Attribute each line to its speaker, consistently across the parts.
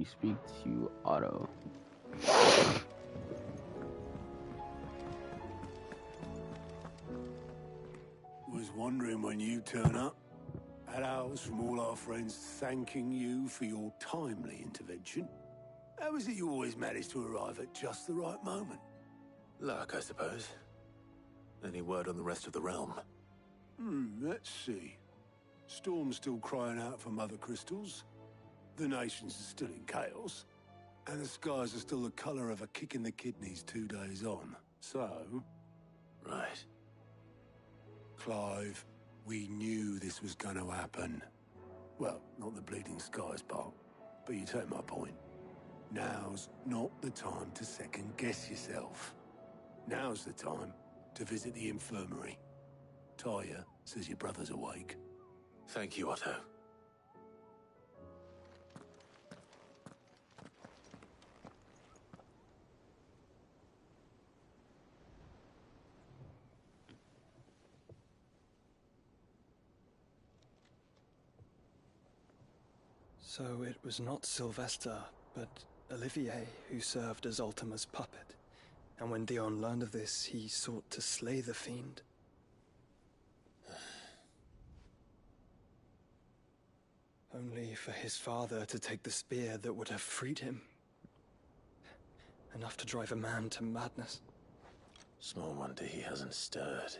Speaker 1: you speak to Otto.
Speaker 2: Was wondering when you turn up. Had ours from all our friends thanking you for your timely intervention. How is it you always manage to arrive at just the right moment?
Speaker 3: Luck, I suppose. Any word on the rest of the realm?
Speaker 2: Let's see. Storm's still crying out for Mother Crystals. The nations are still in chaos. And the skies are still the colour of a kick in the kidneys 2 days on. So...
Speaker 3: Right.
Speaker 2: Clive, we knew this was going to happen. Well, not the bleeding skies part, but you take my point. Now's not the time to second-guess yourself. Now's the time to visit the infirmary. Talia says your brother's awake.
Speaker 3: Thank you, Otto.
Speaker 4: So it was not Sylvester, but Olivier who served as Ultima's puppet. And when Dion learned of this, he sought to slay the fiend. Only for his father to take the spear that would have freed him. Enough to drive a man to madness.
Speaker 3: Small wonder he hasn't stirred.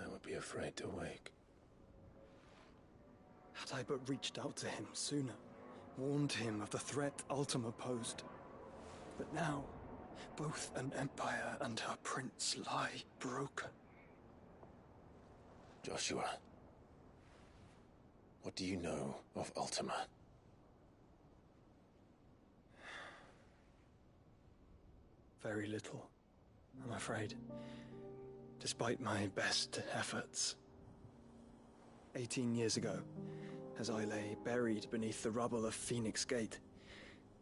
Speaker 3: I would be afraid to wake.
Speaker 4: Had I but reached out to him sooner, warned him of the threat Ultima posed. But now, both an empire and her prince lie broken.
Speaker 3: Joshua, what do you know of Ultima?
Speaker 4: Very little, I'm afraid. Despite my best efforts. 18 years ago, as I lay buried beneath the rubble of Phoenix Gate,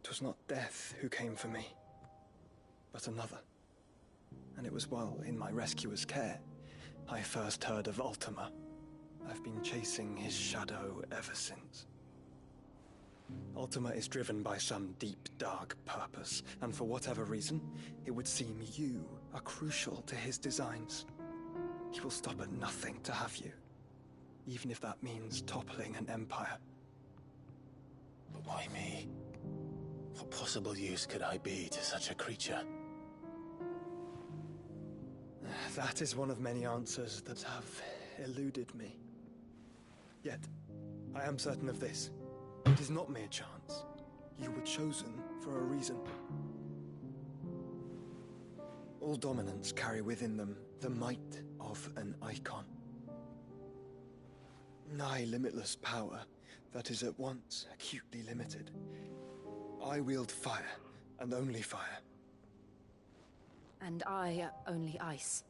Speaker 4: 'twas not death who came for me, but another. And it was while in my rescuer's care, I first heard of Ultima. I've been chasing his shadow ever since. Ultima is driven by some deep, dark purpose, and for whatever reason, it would seem you are crucial to his designs. He will stop at nothing to have you, even if that means toppling an empire.
Speaker 3: But why me? What possible use could I be to such a creature?
Speaker 4: That is one of many answers that have eluded me. Yet, I am certain of this. It is not mere chance. You were chosen for a reason. All dominants carry within them the might of an icon. Nigh limitless power that is at once acutely limited. I wield fire, and only fire.
Speaker 5: And I only ice.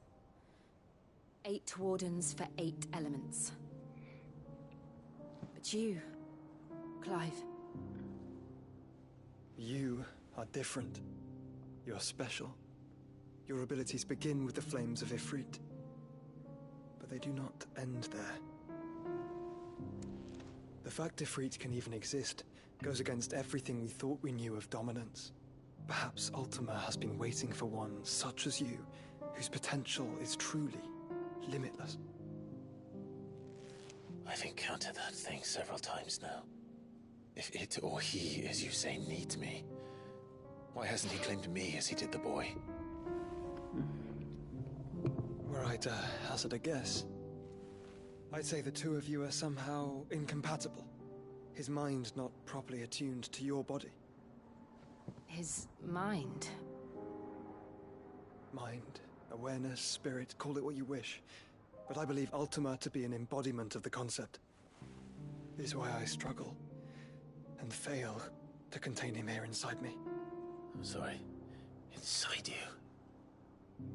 Speaker 5: 8 wardens for 8 elements. But you, Clive.
Speaker 4: You are different. You're special. Your abilities begin with the flames of Ifrit. But they do not end there. The fact Ifrit can even exist goes against everything we thought we knew of dominance. Perhaps Ultima has been waiting for one such as you, whose potential is truly limitless.
Speaker 3: I've encountered that thing several times now. If it or he, as you say, needs me, why hasn't he claimed me as he did the boy?
Speaker 4: Were I to hazard a guess, I'd say the two of you are somehow incompatible. His mind not properly attuned to your body.
Speaker 5: His mind.
Speaker 4: Mind, awareness, spirit, call it what you wish. But I believe Ultima to be an embodiment of the concept. It is why I struggle and fail to contain him here inside me.
Speaker 3: I'm sorry. Inside you?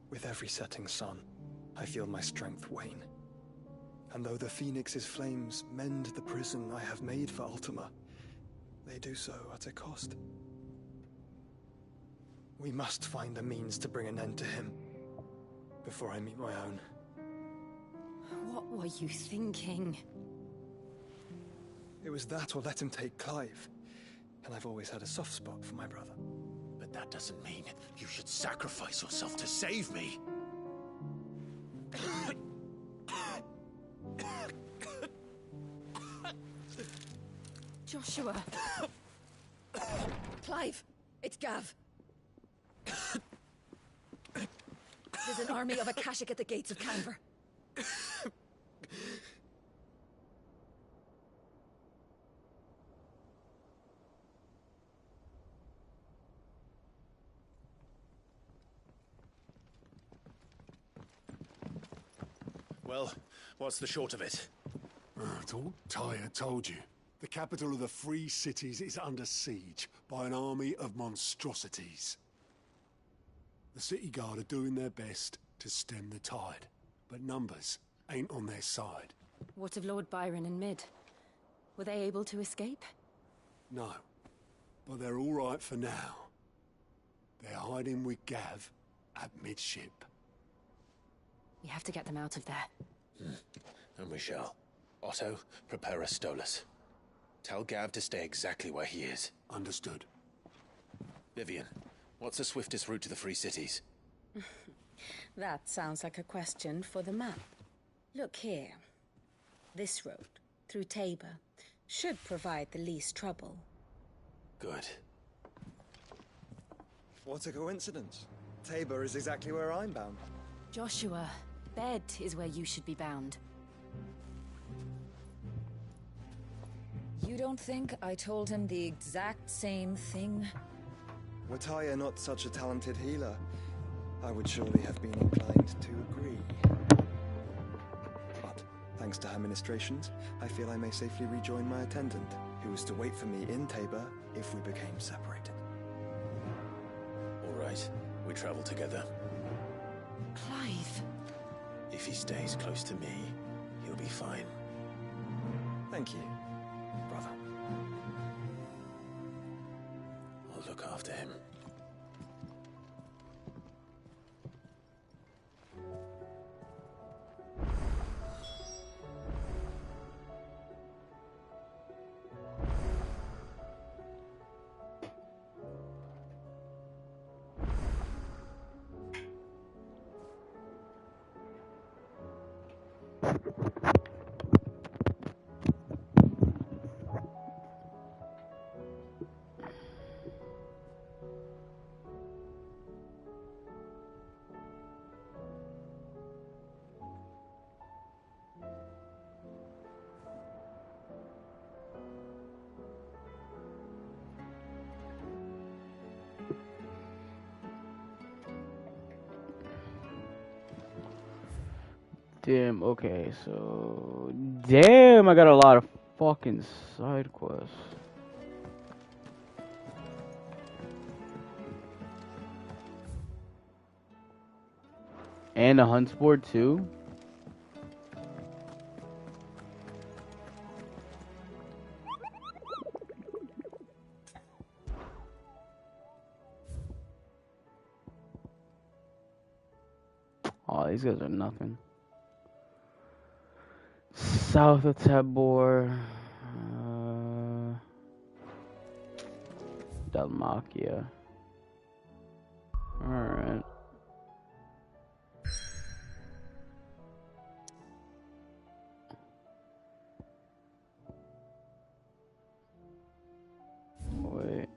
Speaker 4: With every setting sun, I feel my strength wane. And though the Phoenix's flames mend the prison I have made for Ultima, they do so at a cost. We must find a means to bring an end to him before I meet my own.
Speaker 5: What were you thinking?
Speaker 4: It was that or let him take Clive. And I've always had a soft spot for my brother.
Speaker 3: But that doesn't mean you should sacrifice yourself to save me.
Speaker 5: Joshua. Clive, it's Gav. There's an army of Akashic at the gates of Canver.
Speaker 3: Well, what's the short of it?
Speaker 2: It's all Tyre told you. The capital of the Free Cities is under siege by an army of monstrosities. The City Guard are doing their best to stem the tide, but numbers ain't on their side.
Speaker 5: What of Lord Byron and Mid? Were they able to escape?
Speaker 2: No, but they're all right for now. They're hiding with Gav at midship.
Speaker 5: We have to get them out of there.
Speaker 3: And we shall. Otto, prepare a Stolas. Tell Gav to stay exactly where he is.
Speaker 2: Understood.
Speaker 3: Vivian, what's the swiftest route to the Free Cities?
Speaker 6: That sounds like a question for the map. Look here. This road, through Tabor, should provide the least trouble.
Speaker 3: Good.
Speaker 4: What a coincidence. Tabor is exactly where I'm bound.
Speaker 5: Joshua, Bed is where you should be bound.
Speaker 6: You don't think I told him the exact same thing?
Speaker 4: Were Tyre not such a talented healer, I would surely have been inclined to agree. But, thanks to her ministrations, I feel I may safely rejoin my attendant, who was to wait for me in Tabor if we became separated.
Speaker 3: All right, we travel together.
Speaker 5: Clive.
Speaker 3: If he stays close to me, he'll be fine.
Speaker 4: Thank you, brother.
Speaker 3: I'll look after him.
Speaker 1: Damn, okay, so... Damn, I got a lot of fucking side quests. And a hunt board too? Oh, these guys are nothing. South of Tabor, Dalmacia. Alright. Wait.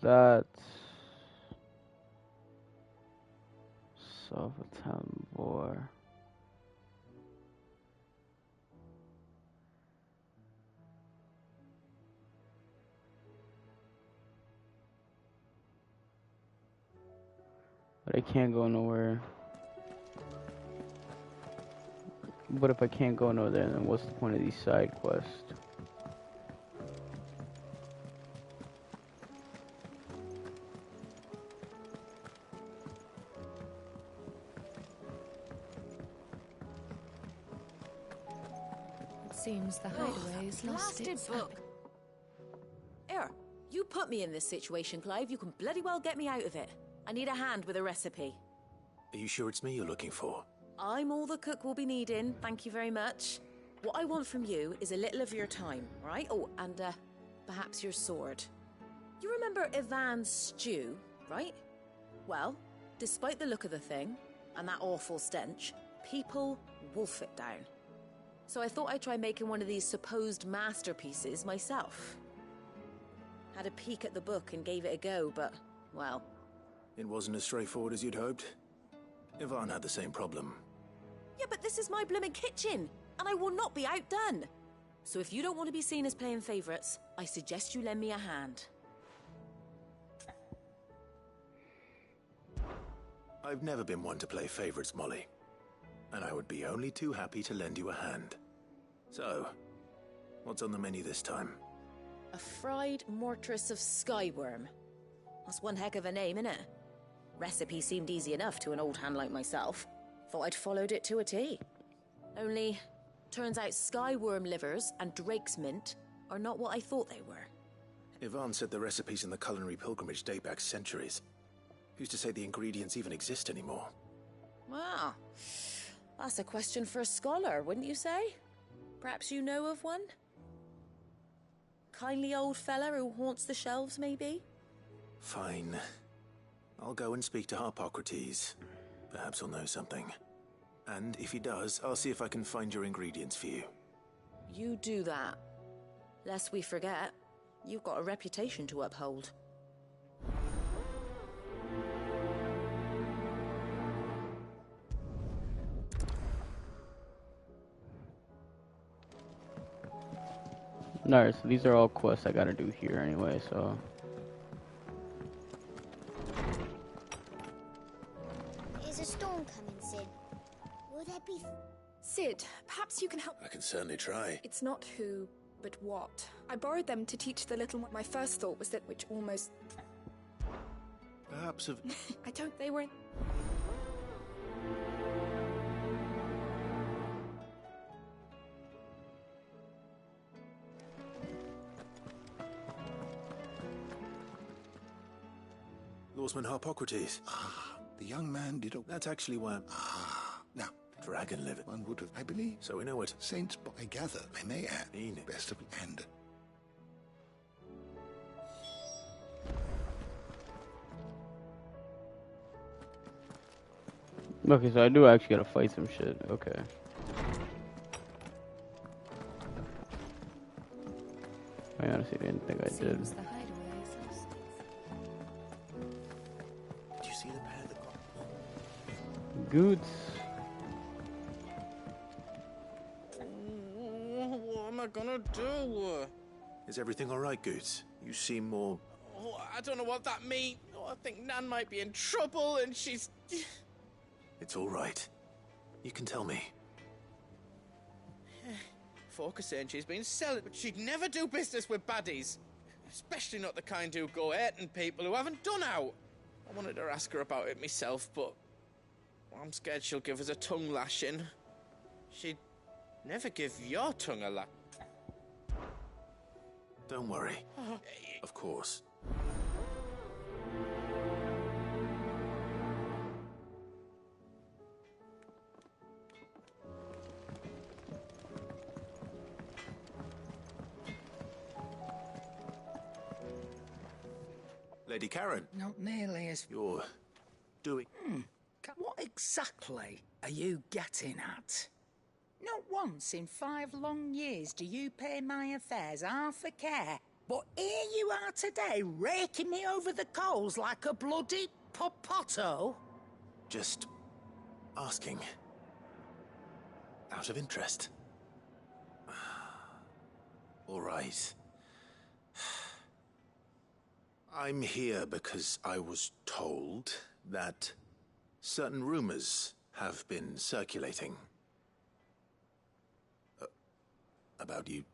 Speaker 1: That's South of Tabor. But I can't go nowhere. But if I can't go nowhere, then what's the point of these side quests?
Speaker 6: It seems the hideaway's lost its
Speaker 7: book. Here, you put me in this situation, Clive. You can bloody well get me out of it. I need a hand with a recipe.
Speaker 3: Are you sure it's me you're looking for?
Speaker 7: I'm all the cook will be needing, thank you very much. What I want from you is a little of your time, right? Oh, and perhaps your sword. You remember Ivan's stew, right? Well, despite the look of the thing, and that awful stench, people wolf it down. So I thought I'd try making one of these supposed masterpieces myself. Had a peek at the book and gave it a go, but, well...
Speaker 3: It wasn't as straightforward as you'd hoped. Ivan had the same problem.
Speaker 7: Yeah, but this is my blooming kitchen, and I will not be outdone. So if you don't want to be seen as playing favourites, I suggest you lend me a hand.
Speaker 3: I've never been one to play favorites, Molly. And I would be only too happy to lend you a hand. So, what's on the menu this time?
Speaker 7: A fried mortress of skyworm. That's one heck of a name, innit? Recipe seemed easy enough to an old hand like myself. Thought I'd followed it to a T. Only, turns out skyworm livers and drake's mint are not what I thought they were.
Speaker 3: Ivan said the recipes in the culinary pilgrimage date back centuries. Who's to say the ingredients even exist anymore?
Speaker 7: Wow. That's a question for a scholar, wouldn't you say? Perhaps you know of one? Kindly old fella who haunts the shelves, maybe?
Speaker 3: Fine. I'll go and speak to Harpocrates. Perhaps he'll know something. And if he does, I'll see if I can find your ingredients for you.
Speaker 7: You do that. Lest we forget, you've got a reputation to uphold.
Speaker 1: Alright, so these are all quests I gotta do here anyway, so...
Speaker 8: Is a storm coming, Sid? Will there be...
Speaker 9: Sid, perhaps you can help.
Speaker 3: I can certainly try.
Speaker 9: It's not who, but what. I borrowed them to teach the little one. My first thought was that which almost...
Speaker 3: Perhaps of...
Speaker 9: I don't... They were...
Speaker 3: Lawsman Harpocrates.
Speaker 10: Ah, the young man did a...
Speaker 3: That's actually why...
Speaker 10: Ah, now,
Speaker 3: Dragon liver.
Speaker 10: one would have, I believe.
Speaker 3: So we know it.
Speaker 10: Saints, but I gather, I may add,
Speaker 3: Mean.
Speaker 10: best of... And...
Speaker 1: Okay, so I do actually gotta fight some shit, okay. I honestly didn't think I did.
Speaker 6: Seems the hideaway is lost.
Speaker 3: Did you see the pair that got...
Speaker 1: Goods.
Speaker 11: What am I gonna do?
Speaker 3: Is everything alright, Goots? You seem more...
Speaker 11: Oh, I don't know what that means. Oh, I think Nan might be in trouble and she's...
Speaker 3: It's alright. You can tell me.
Speaker 11: Folk are saying she's been selling, but she'd never do business with baddies. Especially not the kind who go hurting people who haven't done out. I wanted to ask her about it myself, but I'm scared she'll give us a tongue lashing. She'd never give your tongue a lash.
Speaker 3: Don't worry. Of course. Lady Karen,
Speaker 12: Not nearly as...
Speaker 3: you're doing...
Speaker 12: What exactly are you getting at? Not once in 5 long years do you pay my affairs half a care. But here you are today, raking me over the coals like a bloody popoto.
Speaker 3: Just asking. Out of interest. All right. I'm here because I was told that certain rumors have been circulating about you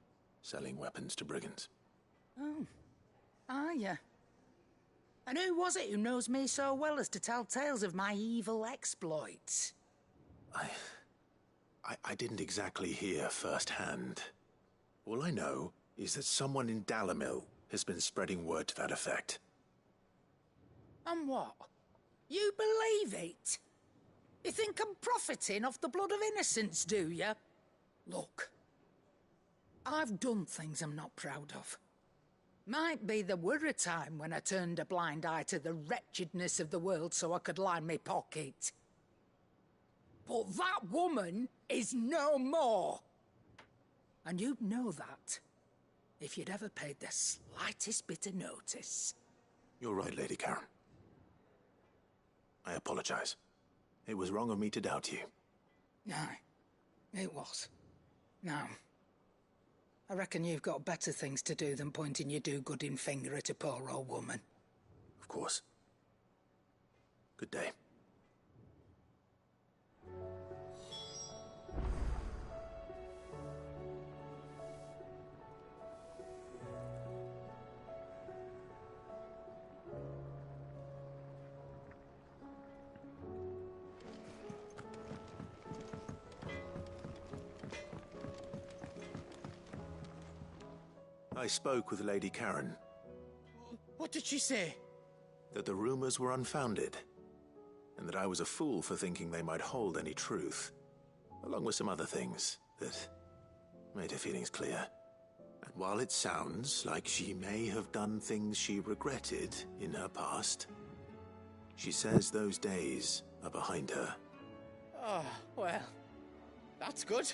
Speaker 3: selling weapons to brigands.
Speaker 12: Oh, are you? And who was it who knows me so well as to tell tales of my evil exploits?
Speaker 3: I didn't exactly hear firsthand. All I know is that someone in Dalamil has been spreading word to that effect.
Speaker 12: And what? You believe it? You think I'm profiting off the blood of innocents, do you? Look, I've done things I'm not proud of. Might be there were a time when I turned a blind eye to the wretchedness of the world so I could line my pocket. But that woman is no more. And you'd know that if you'd ever paid the slightest bit of notice.
Speaker 3: You're right, Lady Karen. I apologize. It was wrong of me to doubt you.
Speaker 12: Aye, it was. Now, I reckon you've got better things to do than pointing your do-gooding finger at a poor old woman.
Speaker 3: Of course. Good day. I spoke with Lady Karen.
Speaker 11: What did she say?
Speaker 3: That the rumors were unfounded, and that I was a fool for thinking they might hold any truth, along with some other things that made her feelings clear. And while it sounds like she may have done things she regretted in her past, she says those days are behind her.
Speaker 11: Oh, well, that's good.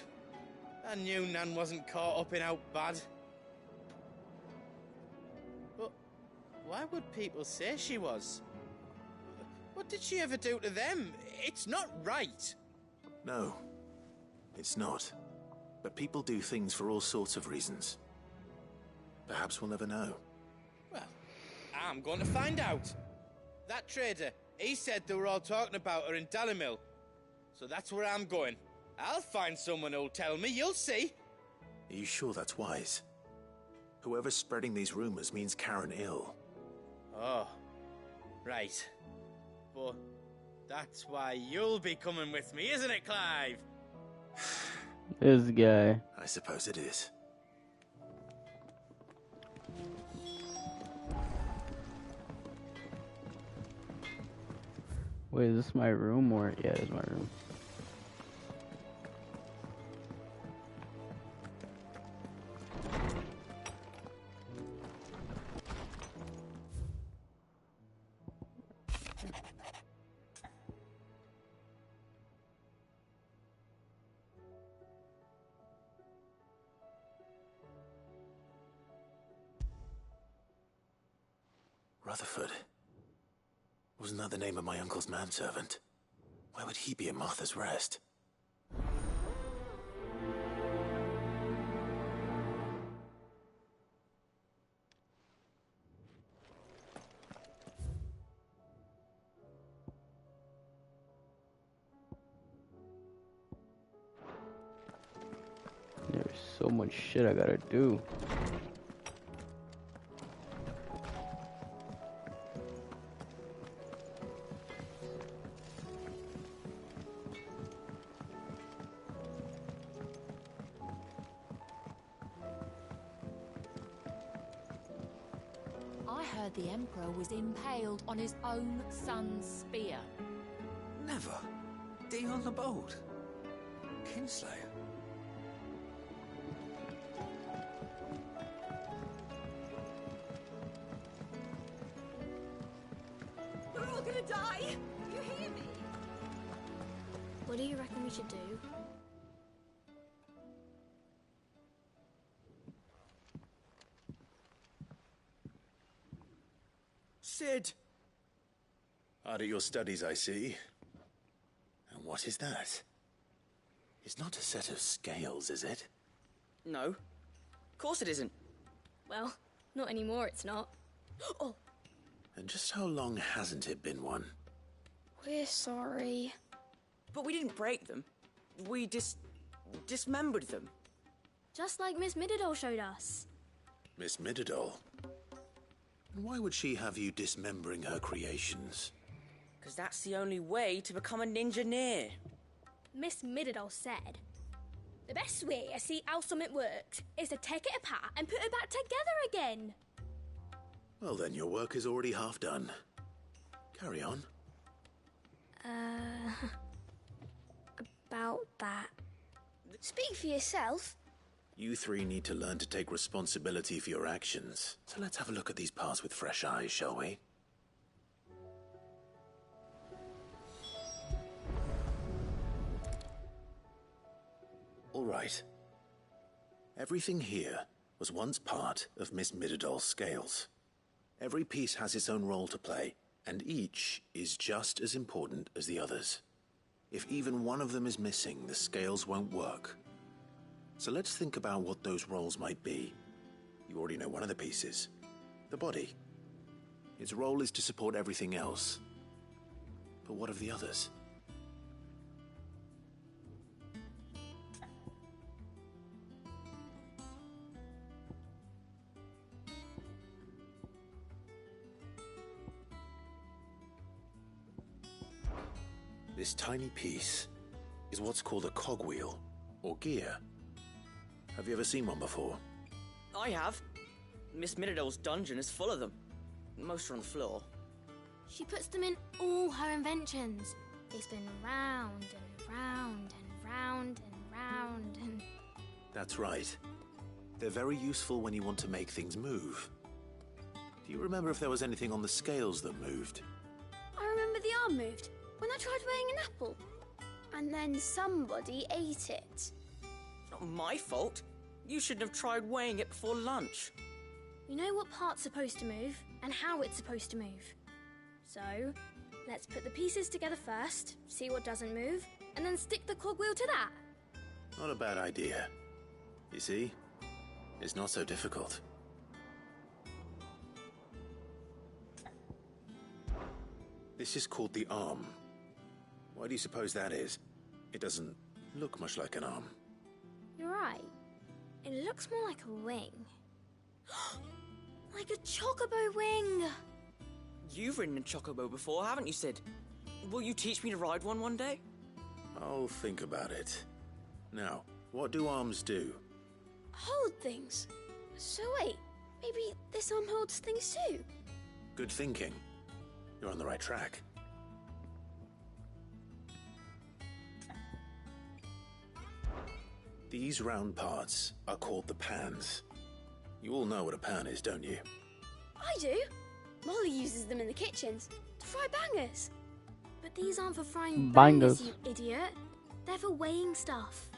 Speaker 11: I knew Nan wasn't caught up in out bad. But why would people say she was? What did she ever do to them? It's not right.
Speaker 3: No, it's not. But people do things for all sorts of reasons. Perhaps we'll never know.
Speaker 11: Well, I'm going to find out. That trader, he said they were all talking about her in Dalimil. So that's where I'm going. I'll find someone who'll tell me, you'll see.
Speaker 3: Are you sure that's wise? Whoever's spreading these rumors means Karen ill.
Speaker 11: Oh, right. But that's why you'll be coming with me, isn't it, Clive?
Speaker 1: This guy.
Speaker 3: I suppose it is.
Speaker 1: Wait, is this my room or... Yeah, it's my room.
Speaker 3: Rutherford. Wasn't that the name of my uncle's manservant? Why would he be at Martha's Rest?
Speaker 1: There's so much shit I gotta do.
Speaker 13: I heard the Emperor was impaled on his own son's spear.
Speaker 14: Never. Dion the Bold. Kinslayer.
Speaker 9: We're all gonna die! You hear me?
Speaker 8: What do you reckon we should do?
Speaker 3: Sid! Hard at your studies, I see. And what is that? It's not a set of scales, is it?
Speaker 15: No. Of course it isn't.
Speaker 8: Well, not anymore, it's not. Oh,
Speaker 3: And just how long hasn't it been one?
Speaker 8: we're sorry.
Speaker 15: But we didn't break them. We dismembered them.
Speaker 8: Just like Miss Mididol showed us.
Speaker 3: Miss Mididol? And why would she have you dismembering her creations?
Speaker 15: Because that's the only way to become a ninja-neer.
Speaker 8: Miss Mididol said, the best way to see how something works is to take it apart and put it back together again.
Speaker 3: Well then, your work is already half done. Carry on.
Speaker 8: about that. Speak for yourself.
Speaker 3: You three need to learn to take responsibility for your actions. So let's have a look at these parts with fresh eyes, shall we? All right. Everything here was once part of Miss Midadol's scales. Every piece has its own role to play, and each is just as important as the others. If even one of them is missing, the scales won't work. So let's think about what those roles might be. You already know one of the pieces, the body. Its role is to support everything else. But what of the others? This tiny piece is what's called a cogwheel, or gear. Have you ever seen one before?
Speaker 15: I have. Miss Midadol's dungeon is full of them. Most are on the floor.
Speaker 8: She puts them in all her inventions. They spin round and round and round and round and...
Speaker 3: That's right. They're very useful when you want to make things move. Do you remember if there was anything on the scales that moved?
Speaker 8: I remember the arm moved when I tried weighing an apple. And then somebody ate it.
Speaker 15: It's not my fault. You shouldn't have tried weighing it before lunch.
Speaker 8: You know what part's supposed to move and how it's supposed to move. So, let's put the pieces together first, see what doesn't move, and then stick the cogwheel to that.
Speaker 3: Not a bad idea. You see? It's not so difficult. This is called the arm. Why do you suppose that is? It doesn't look much like an arm.
Speaker 8: You're right. It looks more like a wing. Like a chocobo wing!
Speaker 15: You've ridden a chocobo before, haven't you, Sid? Will you teach me to ride one day?
Speaker 3: I'll think about it. Now, what do arms do?
Speaker 8: Hold things. So wait, maybe this arm holds things too?
Speaker 3: Good thinking. You're on the right track. These round parts are called the pans. You all know what a pan is, don't you?
Speaker 8: I do. Molly uses them in the kitchens to fry bangers. But these aren't for frying bangers, you idiot. They're for weighing stuff.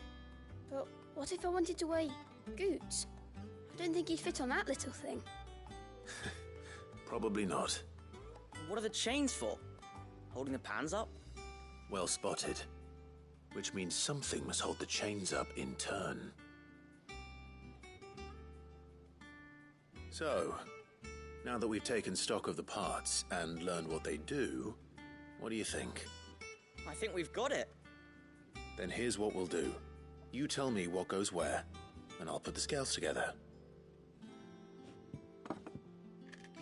Speaker 8: But what if I wanted to weigh Goots? I don't think he'd fit on that little thing.
Speaker 3: Probably not.
Speaker 15: What are the chains for? Holding the pans up?
Speaker 3: Well spotted. Which means something must hold the chains up in turn. So, now that we've taken stock of the parts and learned what they do, what do you think?
Speaker 15: I think we've got it.
Speaker 3: Then here's what we'll do. You tell me what goes where, and I'll put the scales together.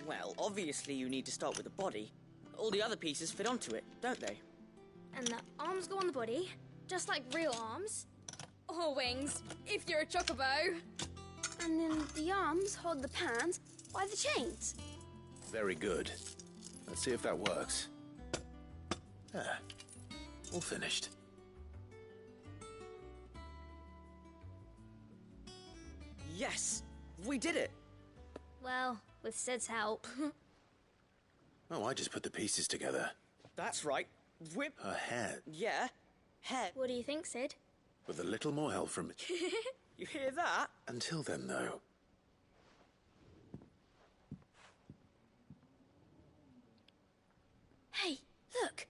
Speaker 15: Well, obviously you need to start with the body. All the other pieces fit onto it, don't they?
Speaker 8: And the arms go on the body, just like real arms. Or wings, if you're a chocobo. And then the arms hold the pans by the chains.
Speaker 3: Very good. Let's see if that works. Ah, all finished.
Speaker 15: Yes! We did it!
Speaker 8: Well, with Sid's help.
Speaker 3: Oh, I just put the pieces together.
Speaker 15: That's right. Whip.
Speaker 3: Her head.
Speaker 15: Yeah. Head.
Speaker 8: What do you think, Sid?
Speaker 3: With a little more help from...
Speaker 15: You hear that?
Speaker 3: Until then, though.
Speaker 8: Hey, look.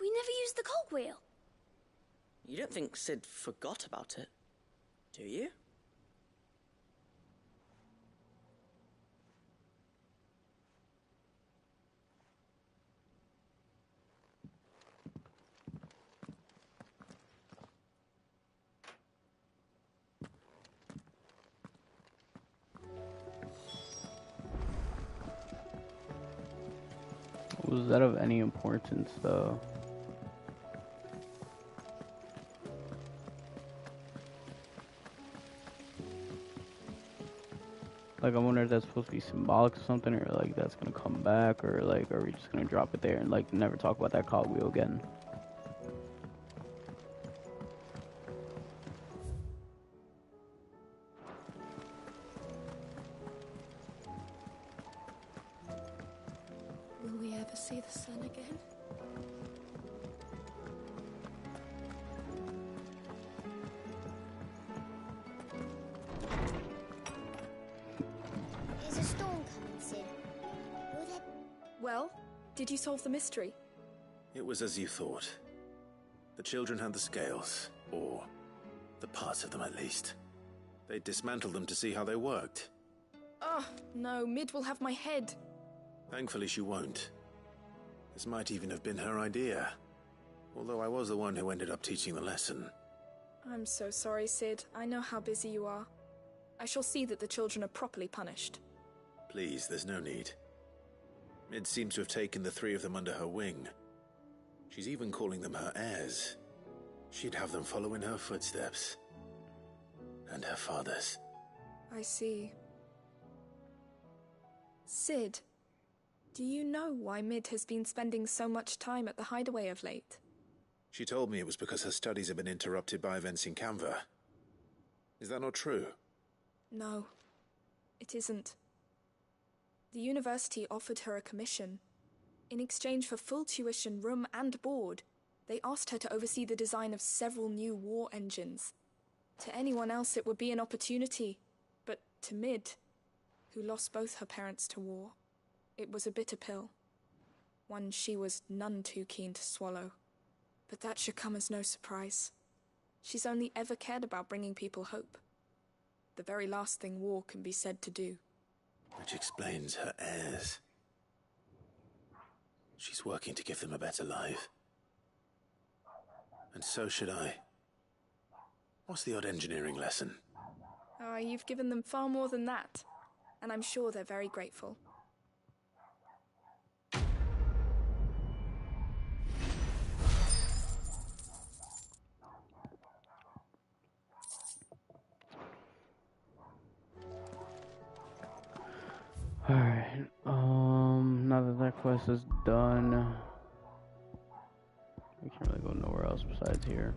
Speaker 8: We never used the cogwheel.
Speaker 15: You don't think Sid forgot about it, do you?
Speaker 1: Was that of any importance, though? Like, I wonder if that's supposed to be symbolic or something, or like that's gonna come back, or like, are we just gonna drop it there and like never talk about that cogwheel again?
Speaker 8: we ever see the sun again?
Speaker 16: There's a storm coming soon. Will there...
Speaker 9: Well, did you solve the mystery?
Speaker 3: It was as you thought. The children had the scales, or the parts of them at least. They dismantled them to see how they worked.
Speaker 9: Oh, no, Mid will have my head.
Speaker 3: Thankfully she won't. This might even have been her idea. Although I was the one who ended up teaching the lesson.
Speaker 9: I'm so sorry, Sid. I know how busy you are. I shall see that the children are properly punished.
Speaker 3: Please, there's no need. Mid seems to have taken the three of them under her wing. She's even calling them her heirs. She'd have them follow in her footsteps. And her father's.
Speaker 9: I see. Sid, do you know why Mid has been spending so much time at the hideaway of late?
Speaker 3: She told me it was because her studies have been interrupted by events in Canva. Is that not true?
Speaker 9: No, it isn't. The university offered her a commission. In exchange for full tuition, room and board, they asked her to oversee the design of several new war engines. To anyone else it would be an opportunity, but to Mid, who lost both her parents to war, it was a bitter pill. One she was none too keen to swallow. But that should come as no surprise. She's only ever cared about bringing people hope. The very last thing war can be said to do.
Speaker 3: Which explains her heirs. She's working to give them a better life. And so should I. What's the odd engineering lesson?
Speaker 9: Ah, you've given them far more than that. And I'm sure they're very grateful.
Speaker 1: Alright, now that that quest is done, we can't really go nowhere else besides here.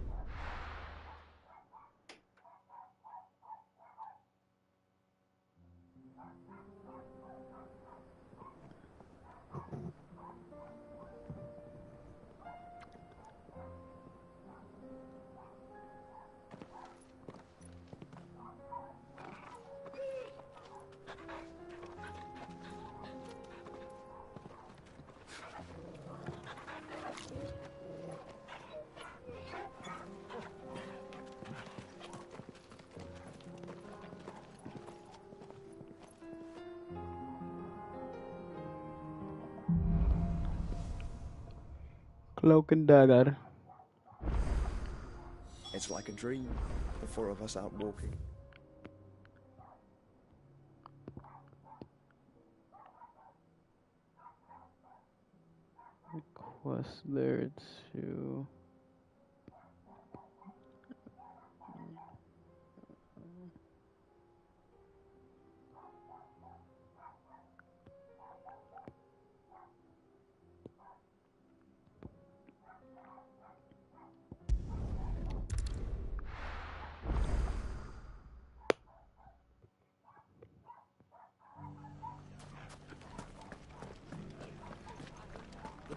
Speaker 1: Cloak and dagger.
Speaker 17: It's like a dream, the four of us out walking.
Speaker 1: Quest there too.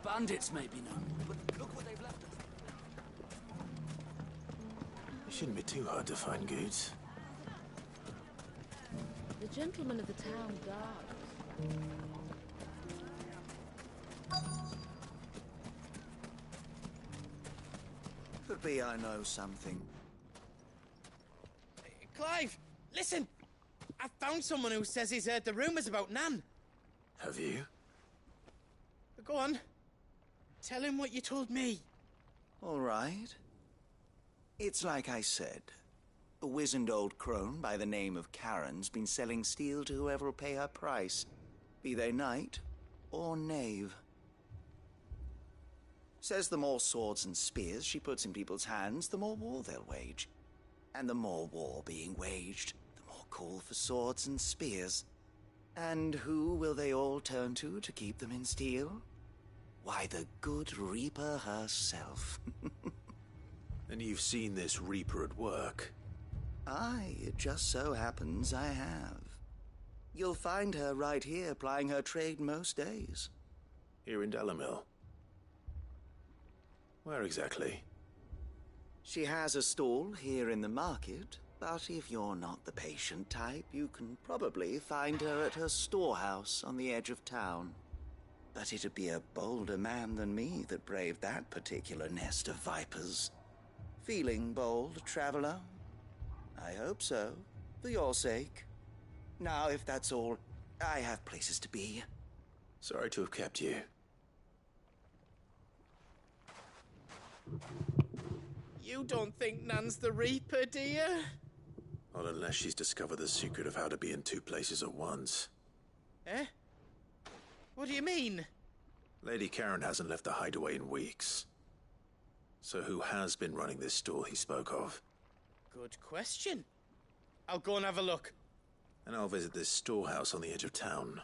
Speaker 14: Bandits may be known, but look what they've left us.
Speaker 3: It shouldn't be too hard to find goods.
Speaker 18: The gentlemen of the town guard.
Speaker 14: Could be I know something.
Speaker 11: Clive, listen! I found someone who says he's heard the rumours about Nan.
Speaker 3: Have you?
Speaker 11: Go on. Tell him what you told me.
Speaker 14: All right. It's like I said. A wizened old crone by the name of Karen's been selling steel to whoever will pay her price, be they knight or knave. Says the more swords and spears she puts in people's hands, the more war they'll wage. And the more war being waged, the more call for swords and spears. And who will they all turn to keep them in steel? Why, the good Reaper herself.
Speaker 3: And you've seen this Reaper at work?
Speaker 14: Aye, it just so happens I have. You'll find her right here plying her trade most days.
Speaker 3: Here in Delamil. Where exactly?
Speaker 14: She has a stall here in the market, but if you're not the patient type, you can probably find her at her storehouse on the edge of town. But it'd be a bolder man than me that braved that particular nest of vipers. Feeling bold, traveler? I hope so, for your sake. Now, if that's all, I have places to be.
Speaker 3: Sorry to have kept you.
Speaker 11: You don't think Nan's the Reaper, do you?
Speaker 3: Not unless she's discovered the secret of how to be in two places at once.
Speaker 11: Eh? What do you mean?
Speaker 3: Lady Karen hasn't left the hideaway in weeks. So who has been running this stall he spoke of?
Speaker 11: Good question. I'll go and have a look.
Speaker 3: And I'll visit this storehouse on the edge of town.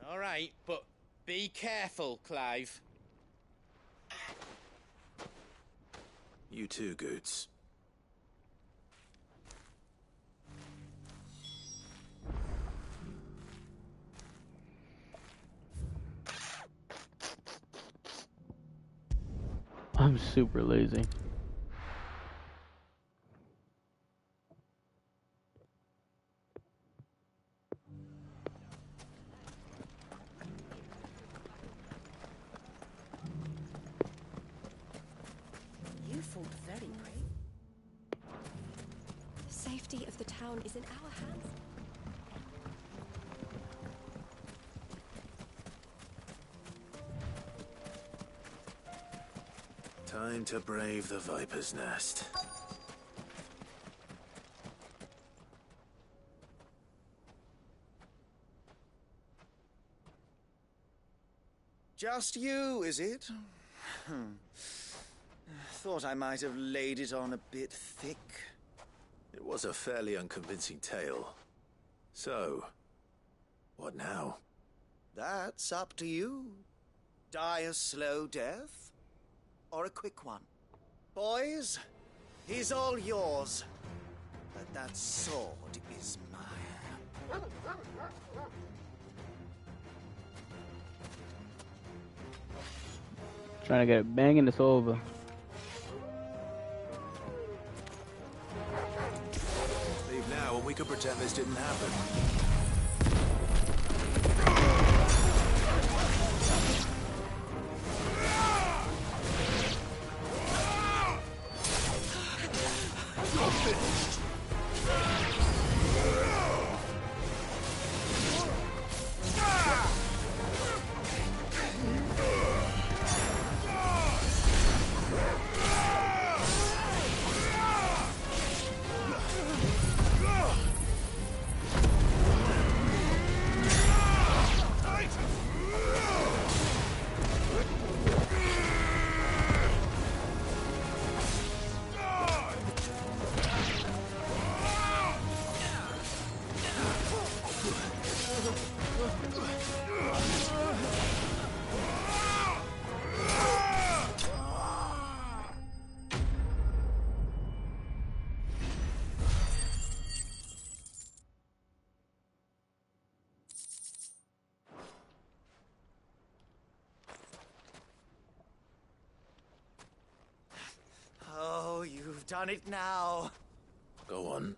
Speaker 11: All right, but be careful, Clive.
Speaker 3: You too, Goots.
Speaker 1: I'm super lazy.
Speaker 7: You fought very brave.
Speaker 19: The safety of the town is in our hands.
Speaker 3: Time to brave the Viper's Nest.
Speaker 14: Just you, is it? Thought I might have laid it on a bit thick.
Speaker 3: It was a fairly unconvincing tale. So, what now?
Speaker 14: That's up to you. Die a slow death, or a quick one. Boys, he's all yours. But that sword is mine.
Speaker 1: Trying to get it banging this over.
Speaker 3: Leave now, and we could pretend this didn't happen.
Speaker 14: Oh, you've done it now.
Speaker 3: Go on.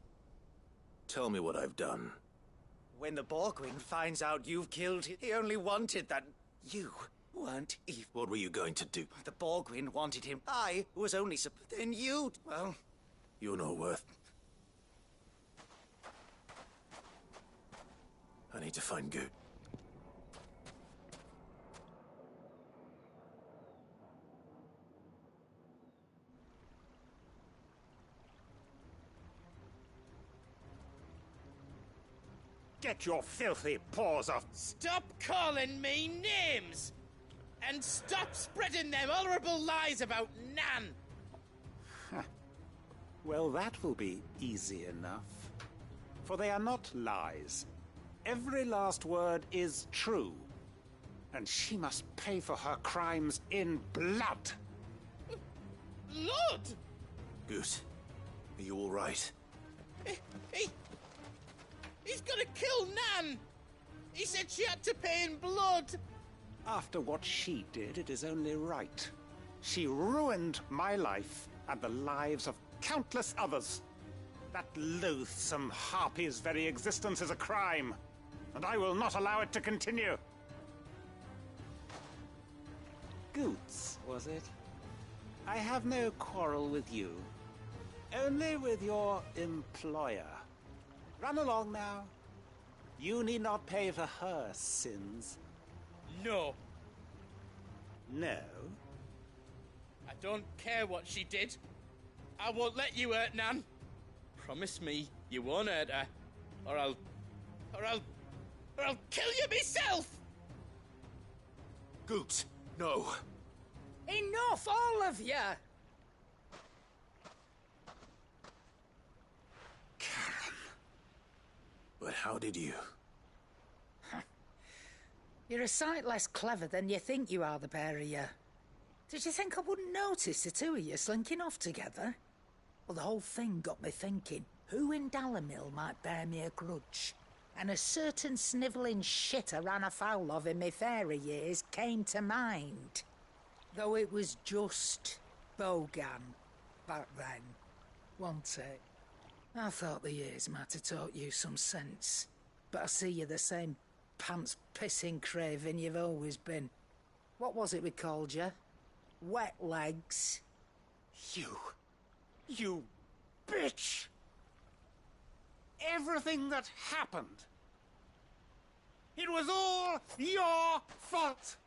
Speaker 3: Tell me what I've done.
Speaker 14: When the Borgwyn finds out you've killed him, he only wanted that you weren't evil.
Speaker 3: What were you going to do?
Speaker 14: The Borgwyn wanted him. I was only then you, well...
Speaker 3: You're not worth... I need to find Goot.
Speaker 20: Get your filthy paws off!
Speaker 11: Stop calling me names! And stop spreading them horrible lies about Nan!
Speaker 20: Well, that will be easy enough. For they are not lies. Every last word is true. And she must pay for her crimes in blood.
Speaker 11: Blood?
Speaker 3: Goot, are you all right?
Speaker 11: He's gonna kill Nan! He said she had to pay in blood!
Speaker 20: After what she did, it is only right. She ruined my life and the lives of countless others. That loathsome harpy's very existence is a crime, and I will not allow it to continue. Goots, was it? I have no quarrel with you. Only with your employer. Run along now. You need not pay for her sins.
Speaker 11: No.
Speaker 20: No?
Speaker 11: I don't care what she did. I won't let you hurt Nan. Promise me you won't hurt her, or I'll kill you myself!
Speaker 3: Goots, no.
Speaker 12: Enough, all of you!
Speaker 3: Karen. But how did you?
Speaker 12: You're a sight less clever than you think you are, the pair of you. Did you think I wouldn't notice the two of you slinking off together? Well, the whole thing got me thinking, who in Dalamil might bear me a grudge? And a certain snivelling shit I ran afoul of in my fairy years came to mind. Though it was just Bogan back then, wasn't it? I thought the years might have taught you some sense, but I see you're the same pants-pissing craven you've always been. What was it we called you? Wet legs?
Speaker 20: You bitch! Everything that happened, it was all your fault!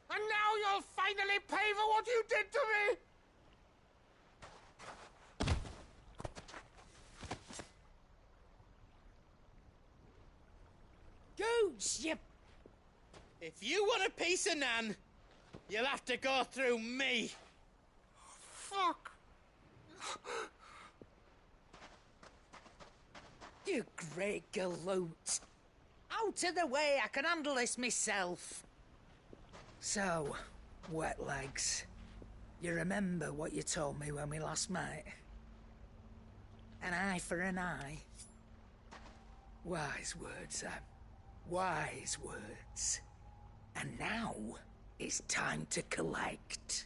Speaker 20: And now you'll finally pay for what you did to me!
Speaker 12: Goots, you...
Speaker 11: If you want a piece of Nan, you'll have to go through me.
Speaker 20: Fuck!
Speaker 12: You great galoot. Out of the way, I can handle this myself. So, wet legs, you remember what you told me when we last met? An eye for an eye. Wise words, Sam. Wise words. And now, it's time to collect.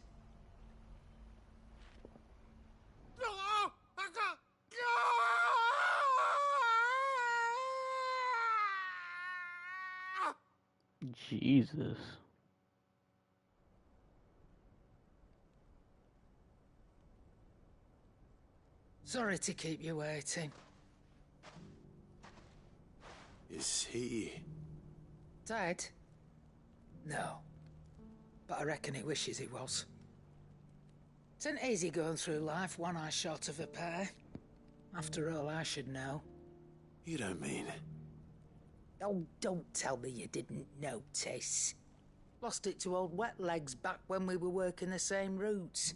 Speaker 1: Jesus.
Speaker 12: Sorry to keep you waiting.
Speaker 3: Is he...
Speaker 12: Dead? No. But I reckon he wishes he was. It ain't easy going through life one eye short of a pair. After all, I should know.
Speaker 3: You don't mean...
Speaker 12: Oh, don't tell me you didn't notice. Lost it to old Wet Legs back when we were working the same routes.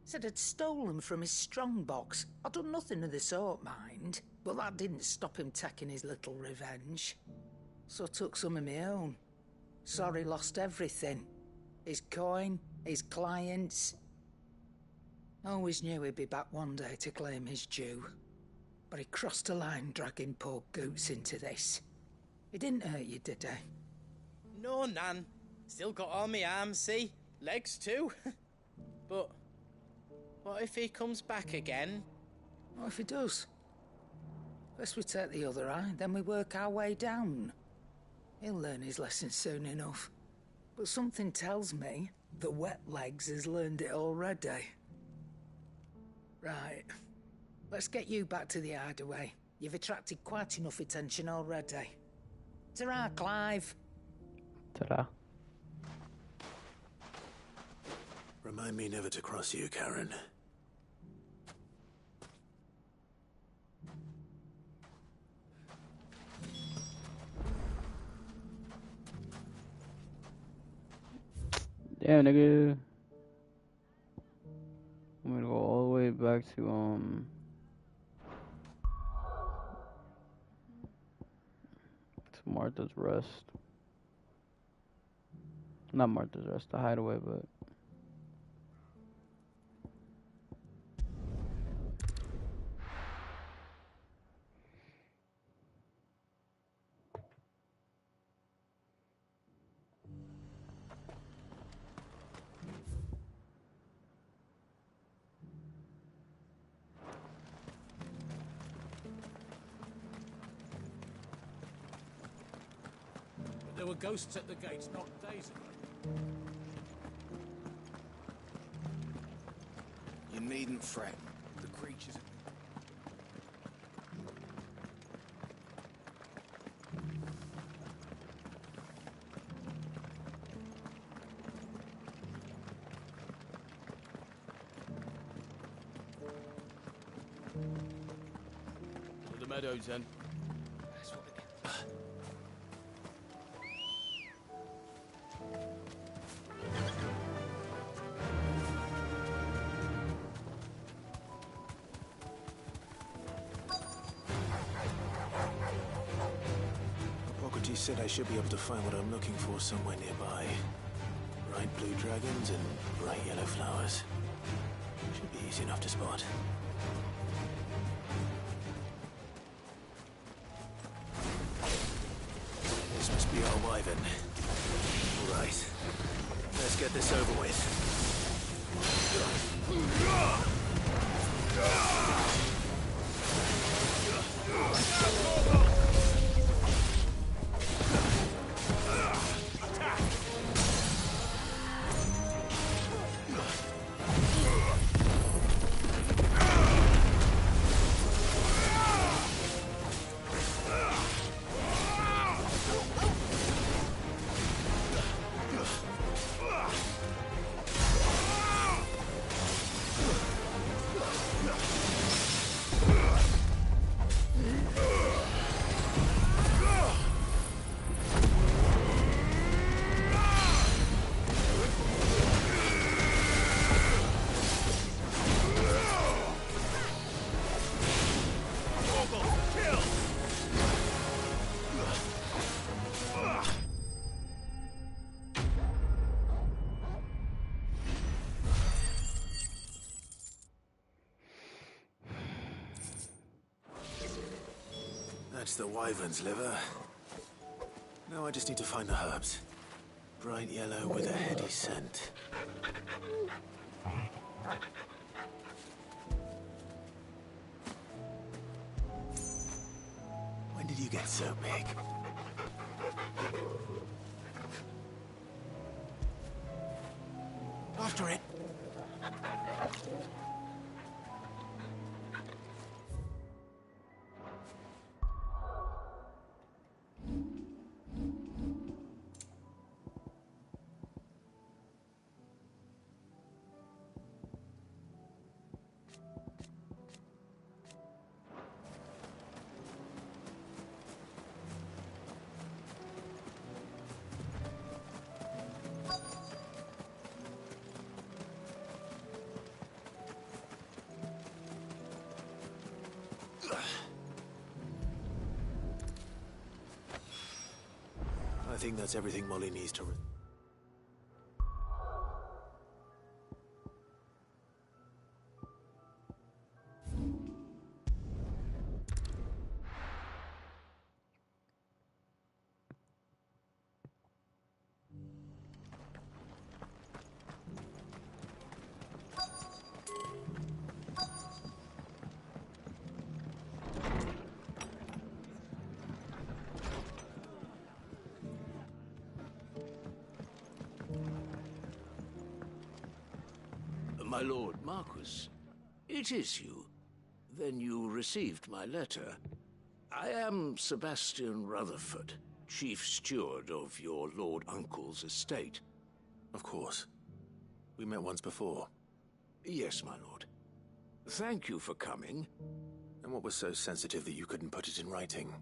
Speaker 12: Said I'd stolen from his strongbox. I'd done nothing of the sort, mind. But that didn't stop him taking his little revenge. So I took some of my own. Sorry, lost everything. His coin, his clients. Always knew he'd be back one day to claim his due. But he crossed a line dragging poor Goots into this. He didn't hurt you, did he?
Speaker 11: No, Nan. Still got all my arms, see? Legs too. But what if he comes back again?
Speaker 12: What if he does? First we take the other eye, then we work our way down. He'll learn his lesson soon enough. But something tells me the Wet Legs has learned it already. Right. Let's get you back to the hideaway. You've attracted quite enough attention already. Ta-ra, Clive.
Speaker 1: Ta-ra.
Speaker 3: Remind me never to cross you, Karen.
Speaker 1: Damn, nigga. I'm gonna go all the way back to, Martha's Rest. Not Martha's Rest, the hideaway, but...
Speaker 21: there were ghosts at the gates not days ago.
Speaker 22: You needn't fret. The creatures...
Speaker 1: To the meadows, then.
Speaker 22: That's what
Speaker 3: Hippocrates said I should be able to find what I'm looking for somewhere nearby. Bright blue dragons and bright yellow flowers. Should be easy enough to spot. This must be our wyvern. All right. Let's get this over with. That's the wyvern's liver. Now I just need to find the herbs. Bright yellow with a heady scent. When did you get so big? After it. I think that's everything Molly needs to...
Speaker 23: My lord Marquis, it is you. Then you received my letter. I am Sebastian Rutherford, chief steward of your lord uncle's estate.
Speaker 3: Of course. We met once before.
Speaker 23: Yes, my lord. Thank you for coming.
Speaker 3: And what was so sensitive that you couldn't put it in writing?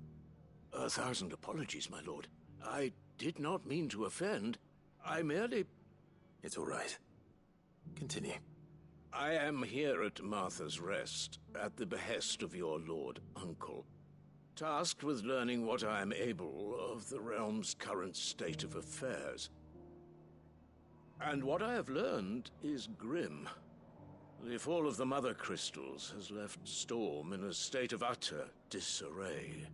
Speaker 23: 1,000 apologies, my lord. I did not mean to offend. I merely...
Speaker 3: It's all right. Continue.
Speaker 23: I am here at Martha's Rest, at the behest of your lord uncle, tasked with learning what I am able of the realm's current state of affairs. And what I have learned is grim. The fall of the Mother Crystals has left Storm in a state of utter disarray.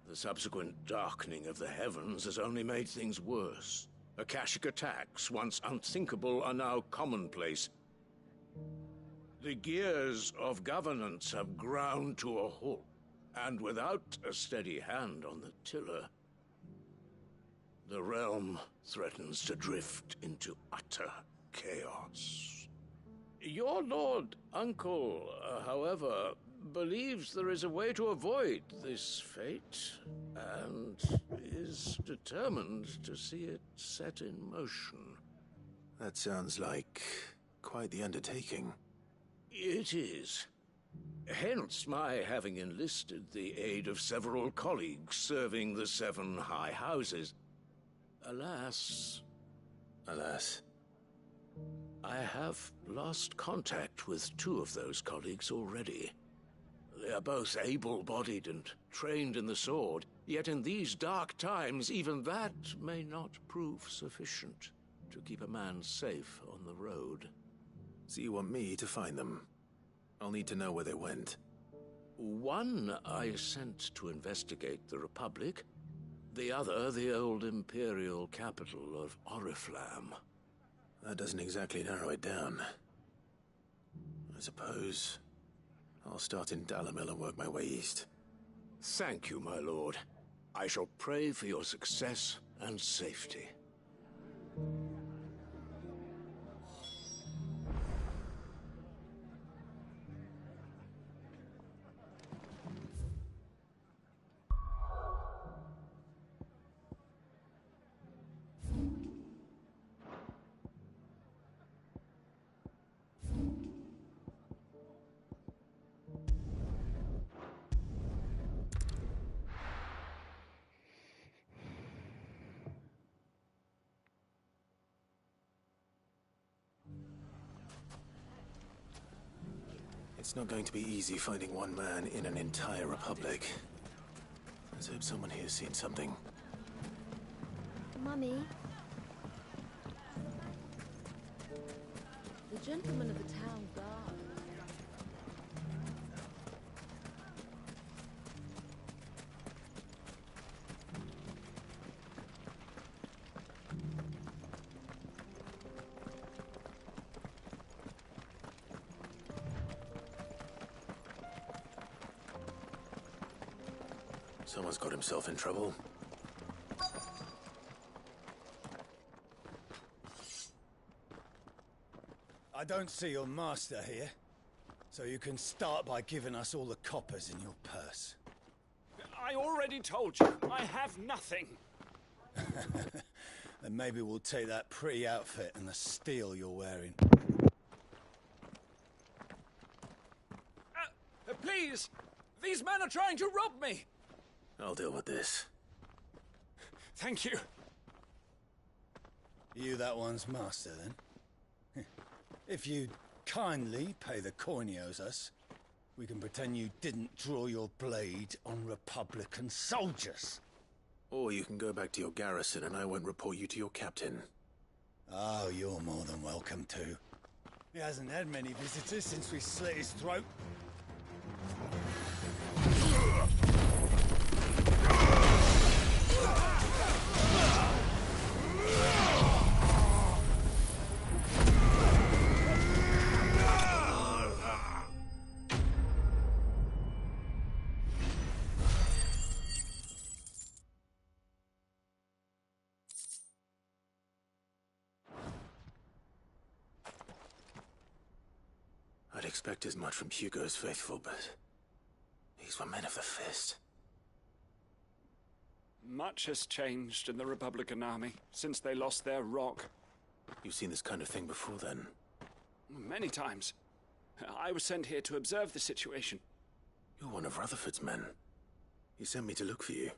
Speaker 23: The subsequent darkening of the heavens has only made things worse. Akashic attacks, once unthinkable, are now commonplace. The gears of governance have ground to a halt, and without a steady hand on the tiller, The realm threatens to drift into utter chaos. Your Lord Uncle, however, believes there is a way to avoid this fate, and is determined to see it set in motion.
Speaker 3: That sounds like quite the undertaking.
Speaker 23: It is. Hence my having enlisted the aid of several colleagues serving the 7 high houses. Alas, I have lost contact with 2 of those colleagues already. They are both able-bodied and trained in the sword, yet in these dark times even that may not prove sufficient to keep a man safe on the road.
Speaker 3: So you want me to find them? I'll need to know where they went.
Speaker 23: One I sent to investigate the Republic, the other the old Imperial capital of Oriflamme.
Speaker 3: That doesn't exactly narrow it down. I suppose I'll start in Dalimil and work my way east.
Speaker 23: Thank you, my lord. I shall pray for your success and safety.
Speaker 3: It's not going to be easy finding one man in an entire republic. Let's hope someone here's seen something.
Speaker 8: Mummy?
Speaker 18: The gentleman of the town guard.
Speaker 3: Someone's got himself in trouble.
Speaker 2: I don't see your master here, so you can start by giving us all the coppers in your purse.
Speaker 4: I already told you, I have nothing.
Speaker 2: Then maybe we'll take that pretty outfit and the steel you're wearing.
Speaker 4: Please! These men are trying to rob me!
Speaker 3: I'll deal with this.
Speaker 4: Thank you.
Speaker 2: You that one's master, then? If you kindly pay the coin he owes us, we can pretend you didn't draw your blade on Republican soldiers.
Speaker 3: Or you can go back to your garrison and I won't report you to your captain.
Speaker 2: Oh, you're more than welcome to. He hasn't had many visitors since we slit his throat.
Speaker 3: I'd expect as much from Hugo's faithful, but these were men of the fist.
Speaker 4: Much has changed in the Republican army since they lost their rock.
Speaker 3: You've seen this kind of thing before, then?
Speaker 4: Many times. I was sent here to observe the situation.
Speaker 3: You're one of Rutherford's men. He sent me to look for you.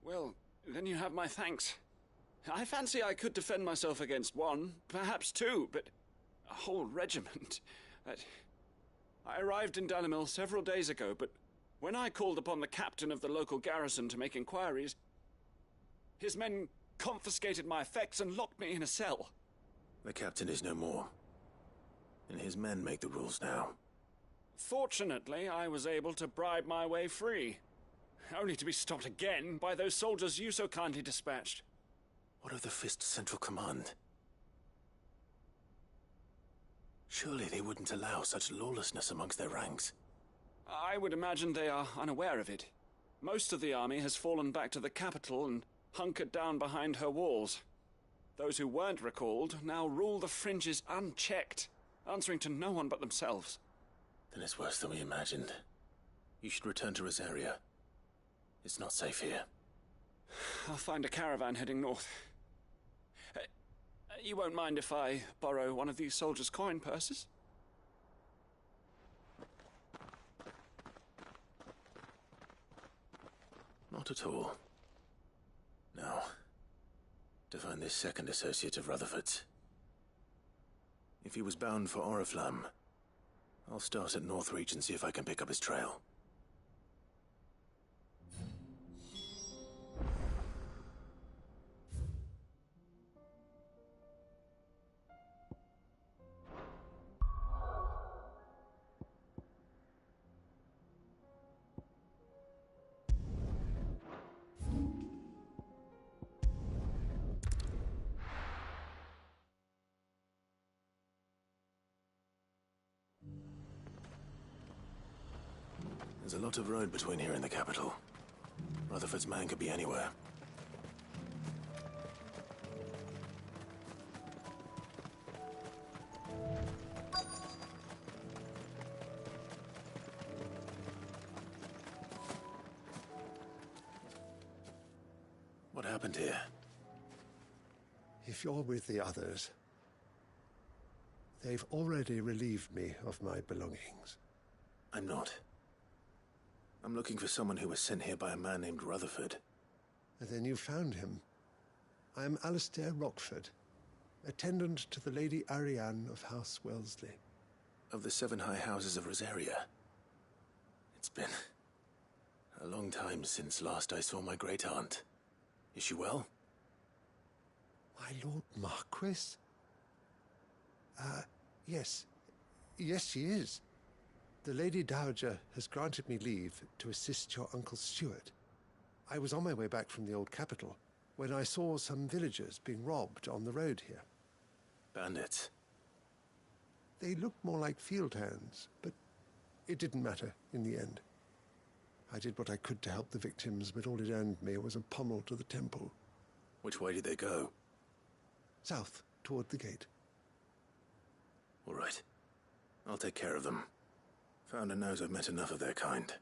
Speaker 4: Well, then you have my thanks. I fancy I could defend myself against one, perhaps 2, but a whole regiment. I arrived in Dalimil several days ago, but when I called upon the captain of the local garrison to make inquiries, his men confiscated my effects and locked me in a cell.
Speaker 3: The captain is no more, and his men make the rules now.
Speaker 4: Fortunately, I was able to bribe my way free, only to be stopped again by those soldiers you so kindly dispatched.
Speaker 3: What of the Fist Central Command? Surely they wouldn't allow such lawlessness amongst their ranks.
Speaker 4: I would imagine they are unaware of it. Most of the army has fallen back to the capital, and hunkered down behind her walls. Those who weren't recalled now rule the fringes unchecked, answering to no one but themselves.
Speaker 3: Then it's worse than we imagined. You should return to Rosaria. It's not safe here.
Speaker 4: I'll find a caravan heading north. You won't mind if I borrow one of these soldiers' coin purses?
Speaker 3: Not at all. Now, to find this second associate of Rutherford's. If he was bound for Oriflamme, I'll start at Northreach and see if I can pick up his trail. There's a lot of road between here and the capital. Rutherford's man could be anywhere. What happened here?
Speaker 5: If you're with the others, they've already relieved me of my belongings.
Speaker 3: I'm not. I'm looking for someone who was sent here by a man named Rutherford.
Speaker 5: And then you found him. I am Alistair Rockford, attendant to the Lady Ariane of House Wellesley.
Speaker 3: Of the 7 high houses of Rosaria. It's been a long time since last I saw my great-aunt. Is she well?
Speaker 5: My Lord Marquis? Yes. Yes, she is. The Lady Dowager has granted me leave to assist your Uncle Stuart. I was on my way back from the old capital when I saw some villagers being robbed on the road here.
Speaker 3: Bandits?
Speaker 5: They looked more like field hands, but it didn't matter in the end. I did what I could to help the victims, but all it earned me was a pommel to the temple.
Speaker 3: Which way did they go?
Speaker 5: South, toward the gate.
Speaker 3: All right. I'll take care of them. Founder knows I've met enough of their kind.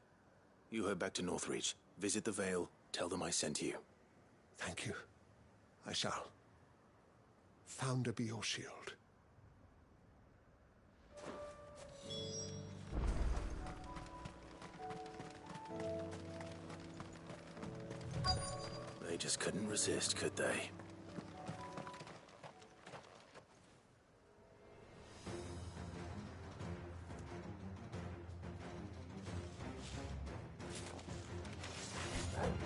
Speaker 3: You head back to Northreach, visit the Vale, tell them I sent you.
Speaker 5: Thank you. I shall. Founder be your shield.
Speaker 3: They just couldn't resist, could they?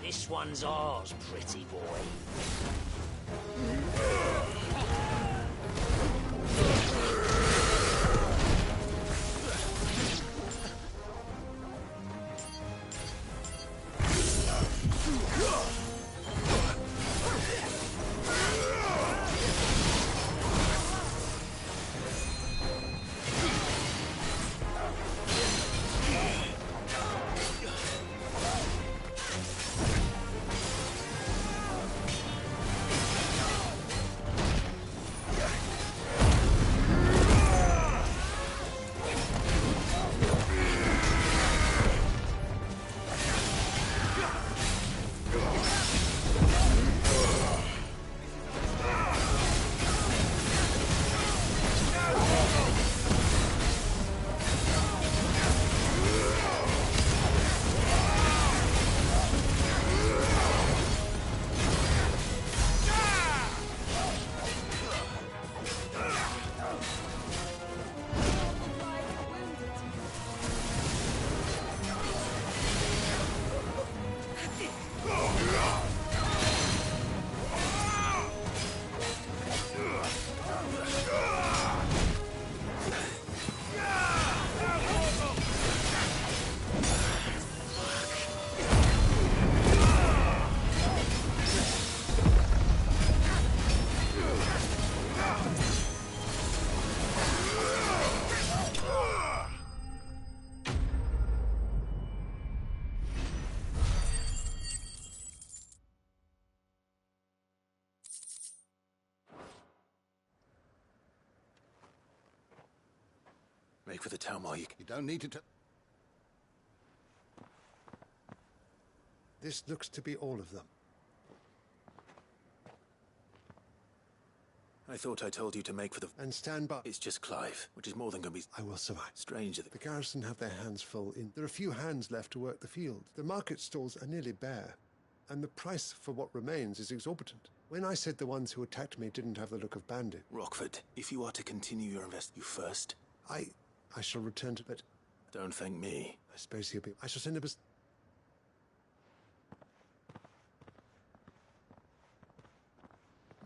Speaker 6: This one's ours, pretty boy.
Speaker 3: Make for the town while you
Speaker 2: don't need to...
Speaker 5: This looks to be all of them.
Speaker 3: I thought I told you to make for the...
Speaker 5: And stand by.
Speaker 3: It's just Clive, which is more than going to be...
Speaker 5: I will survive.
Speaker 3: Stranger
Speaker 5: The garrison have their hands full in... There are few hands left to work the field. The market stalls are nearly bare, and the price for what remains is exorbitant. When I said the ones who attacked me didn't have the look of bandit...
Speaker 3: Rockford, if you are to continue your you first...
Speaker 5: I shall return to... But...
Speaker 3: Don't thank me.
Speaker 5: I suppose he'll be... I shall send him a...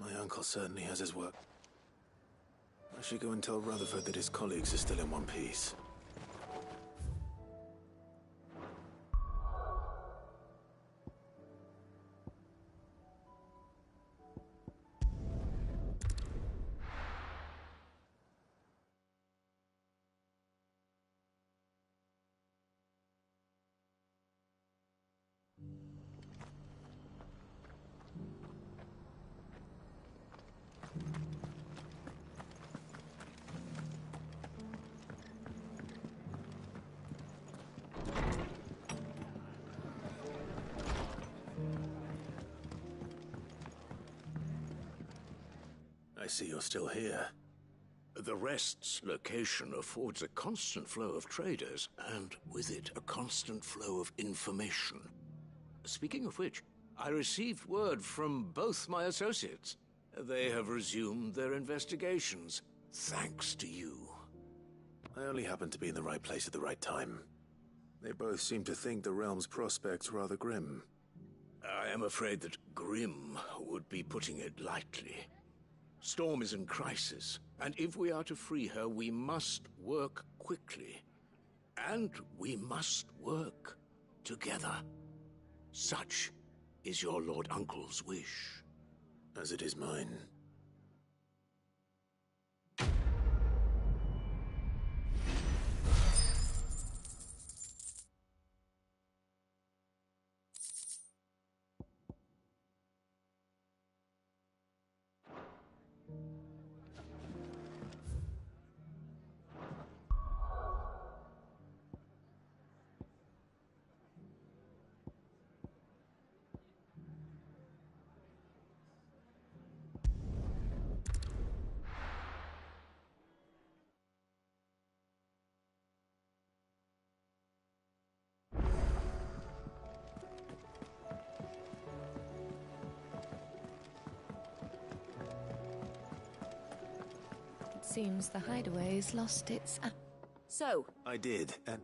Speaker 3: My uncle certainly has his work. I should go and tell Rutherford that his colleagues are still in one piece. I see you're still here.
Speaker 23: The Rest's location affords a constant flow of traders, and with it, a constant flow of information. Speaking of which, I received word from both my associates. They have resumed their investigations, thanks to you.
Speaker 3: I only happened to be in the right place at the right time. They both seem to think the realm's prospects rather grim.
Speaker 23: I am afraid that grim would be putting it lightly. Storm is in crisis, and if we are to free her, we must work quickly. And we must work together. Such is your Lord Uncle's wish.
Speaker 3: As it is mine.
Speaker 19: Seems the hideaway's lost its...
Speaker 7: So...
Speaker 3: I did, and...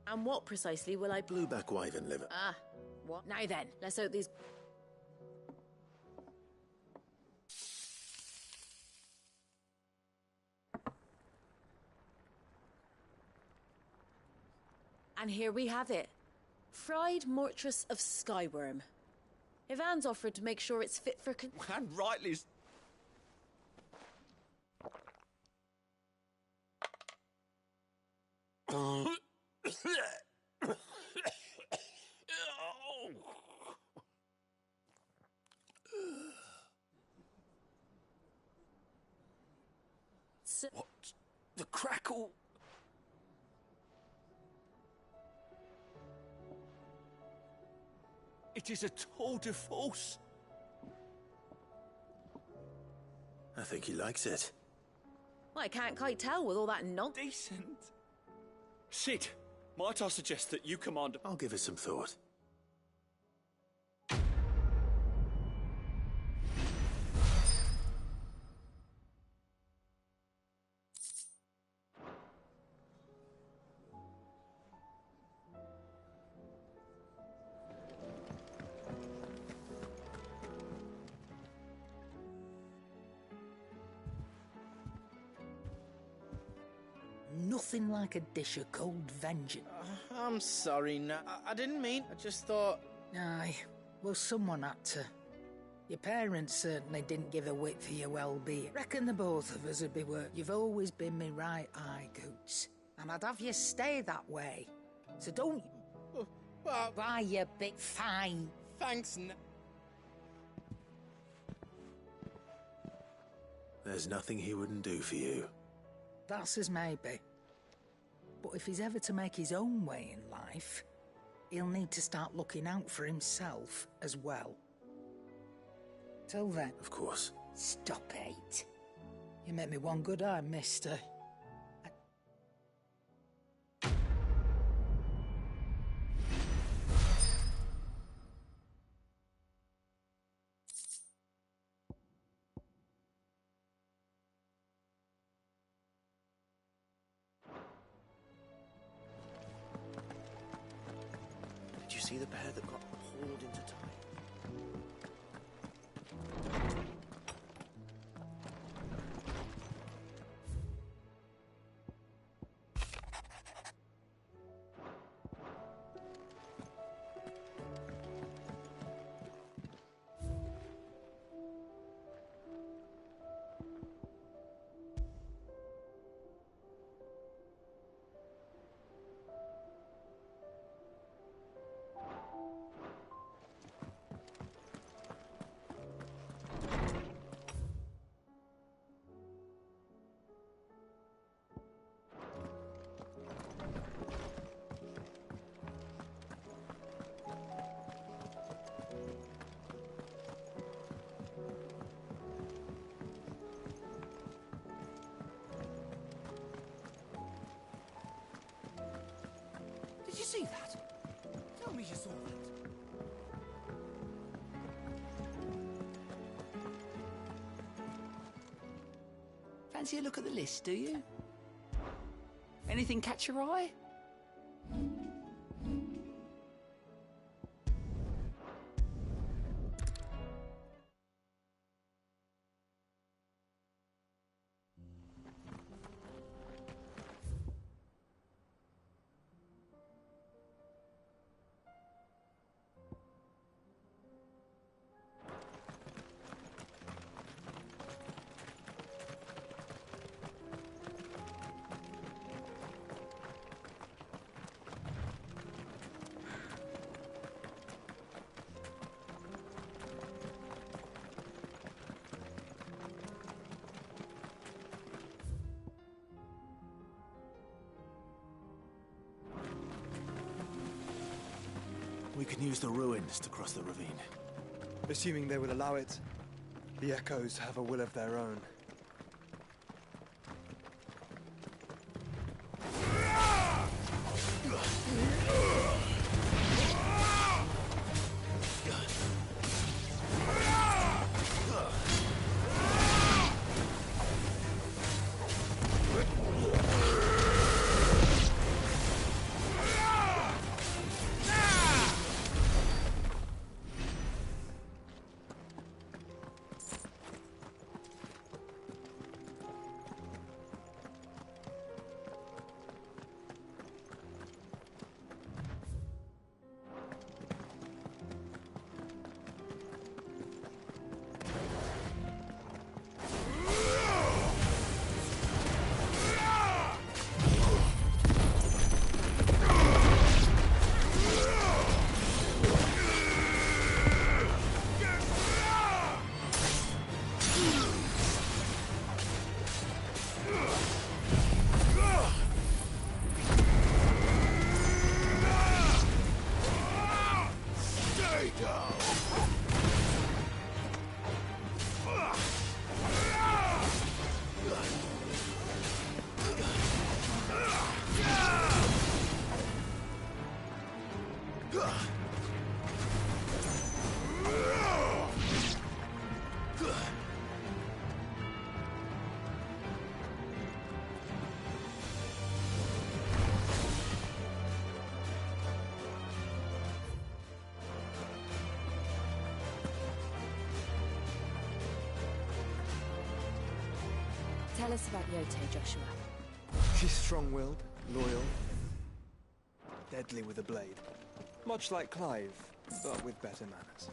Speaker 7: And what precisely will I...
Speaker 3: Blueback wyvern liver.
Speaker 7: Ah, what? Now then, let's hope these... And here we have it. Fried Mortress of Skyworm. Ivan's offered to make sure it's fit for...
Speaker 4: And rightly... What? The crackle? It is a tour de force.
Speaker 3: I think he likes it.
Speaker 7: Well, I can't quite tell with all that
Speaker 4: Decent. Sid, might I suggest that you command...
Speaker 3: I'll give it some thought.
Speaker 12: Nothing like a dish of cold vengeance.
Speaker 11: I'm sorry, no. I didn't mean. I just thought...
Speaker 12: Aye, well, someone had to. Your parents certainly didn't give a whit for your well-being. Reckon the both of us would be worth. You've always been me right eye, Goots. And I'd have you stay that way. So don't...
Speaker 11: But...
Speaker 12: Why, you big fine.
Speaker 11: Thanks,
Speaker 3: There's nothing he wouldn't do for you.
Speaker 12: That's as maybe. But if he's ever to make his own way in life, he'll need to start looking out for himself as well. Till then...
Speaker 3: Of course.
Speaker 12: Stop it. You make me one good eye, mister.
Speaker 14: Did you see the pair that got hauled into time?
Speaker 22: Did you see that? Tell me you saw that. Fancy a look at the list, do you? Anything catch your eye?
Speaker 3: We can use the ruins to cross the ravine.
Speaker 17: Assuming they will allow it, the Echoes have a will of their own.
Speaker 19: Tell us about Yote, Joshua.
Speaker 17: She's strong-willed, loyal, deadly with a blade. Much like Clive, but with better manners.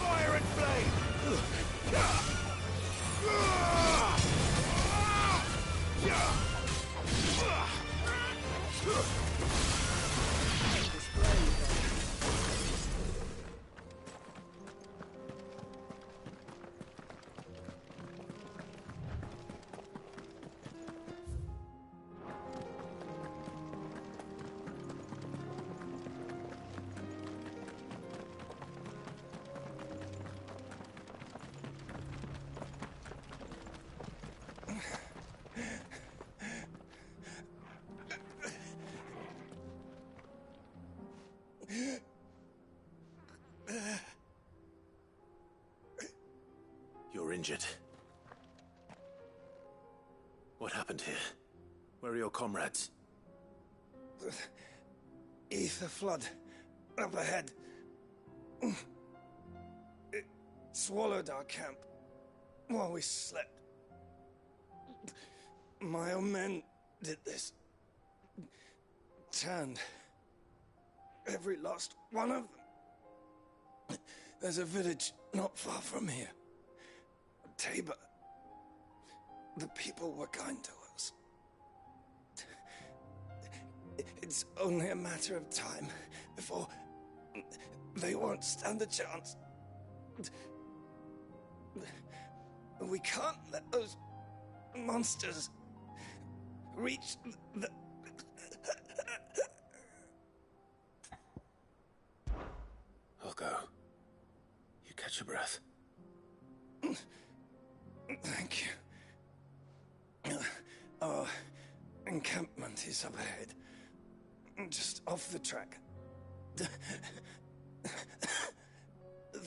Speaker 3: Fire and flame! injured. What happened here? Where are your comrades?
Speaker 10: The ether flood up ahead. It swallowed our camp while we slept. My own men did this. Turned every last one of them. There's a village not far from here. Tabor. The people were kind to us. It's only a matter of time before they won't stand a chance. We can't let those monsters reach the...
Speaker 3: I'll go. You catch your breath.
Speaker 10: Thank you. Our encampment is up ahead. Just off the track.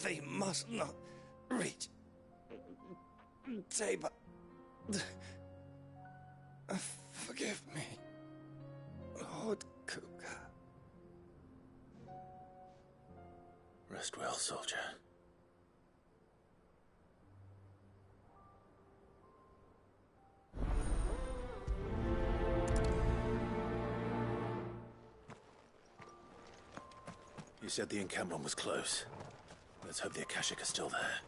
Speaker 10: They must not reach Tabor. Forgive me, Lord Kupka.
Speaker 3: Rest well, soldier. You said the encampment was close. Let's hope the Akashic are still there.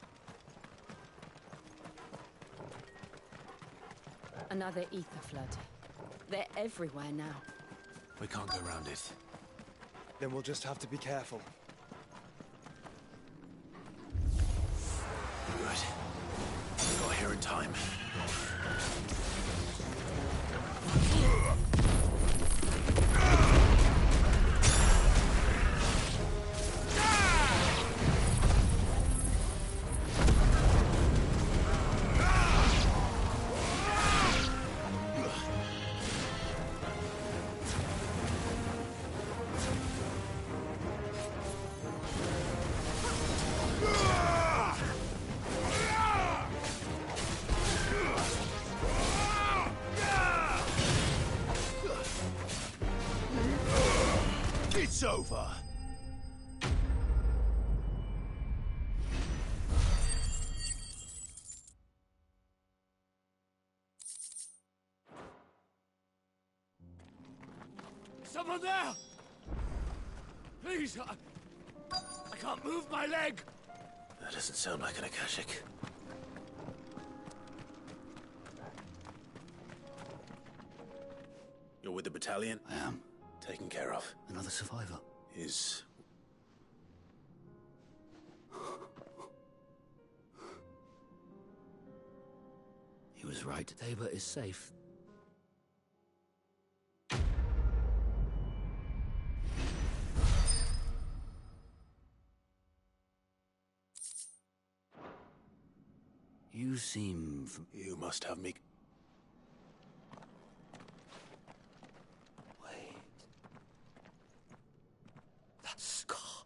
Speaker 18: Another ether flood. They're everywhere now.
Speaker 3: We can't go around it.
Speaker 17: Then we'll just have to be careful.
Speaker 3: Good. We got here in time.
Speaker 2: It's over.
Speaker 21: Someone there! Please, I can't move my leg!
Speaker 3: That doesn't sound like an Akashic. You're with the battalion?
Speaker 13: I am.
Speaker 3: Taken care of.
Speaker 13: Another survivor.
Speaker 3: Is...
Speaker 13: He was right. Tabor is safe. You seem...
Speaker 3: You must have me...
Speaker 13: Wait. That scar.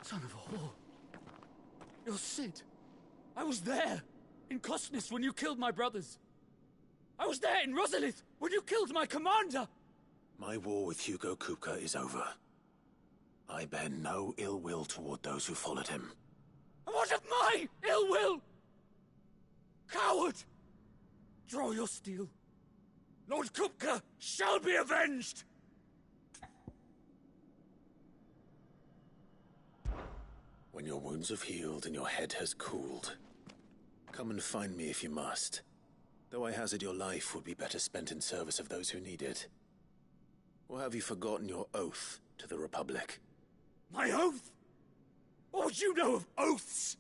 Speaker 21: Son of a whore. You're Sid. I was there, in Kosnis, when you killed my brothers. I was there in Rosalith, when you killed my commander!
Speaker 3: My war with Hugo Kupka is over. I bear no ill will toward those who followed him.
Speaker 21: And what of my ill will? Coward! Draw your steel. Lord Kupka shall be avenged!
Speaker 3: When your wounds have healed and your head has cooled, come and find me if you must. Though I hazard your life would be better spent in service of those who need it. Or have you forgotten your oath to the Republic?
Speaker 21: My oath? What would you know of oaths?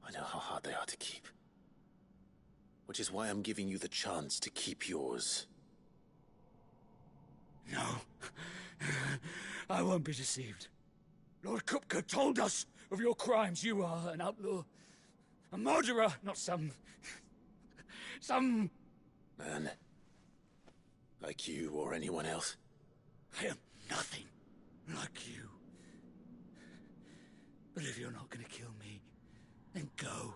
Speaker 3: I know how hard they are to keep. Which is why I'm giving you the chance to keep yours.
Speaker 21: No. I won't be deceived. Lord Kupka told us of your crimes. You are an outlaw. A murderer, not some...
Speaker 3: Man. Like you or anyone else.
Speaker 21: I am nothing like you. But if you're not gonna kill me, then go.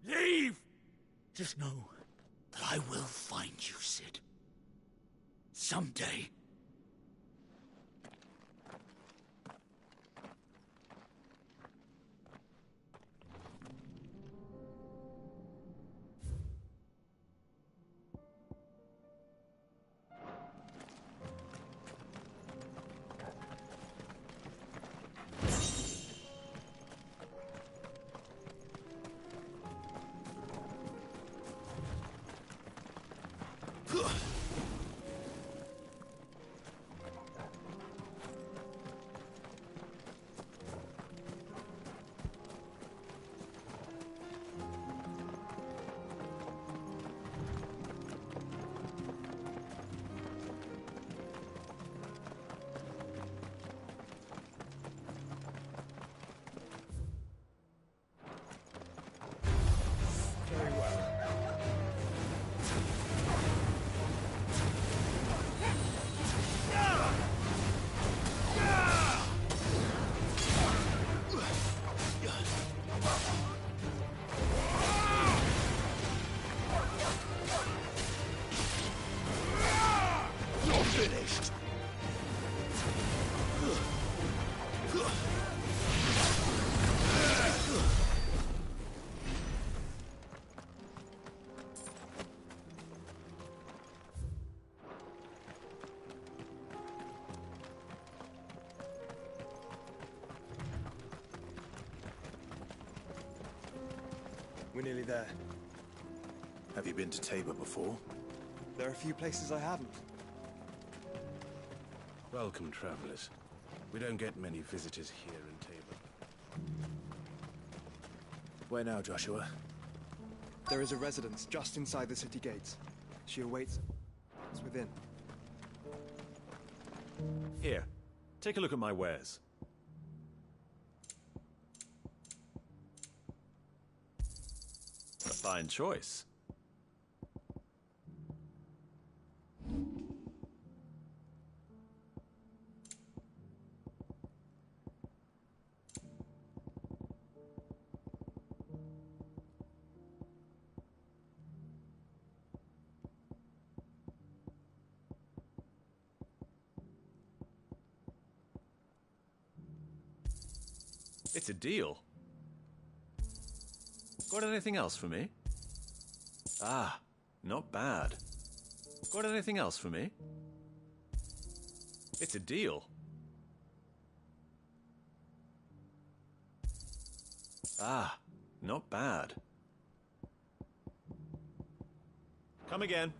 Speaker 21: Leave! Just know that I will find you, Cid. Someday.
Speaker 17: We're nearly there.
Speaker 3: Have you been to Tabor before?
Speaker 17: There are a few places I haven't.
Speaker 9: Welcome, travelers. We don't get many visitors here in Tabor.
Speaker 3: Where now, Joshua?
Speaker 17: There is a residence just inside the city gates. She awaits us within.
Speaker 15: Here, take a look at my wares. A fine choice. It's a deal. Got anything else for me? Ah, not bad. Got anything else for me? It's a deal. Ah, not bad. Come again.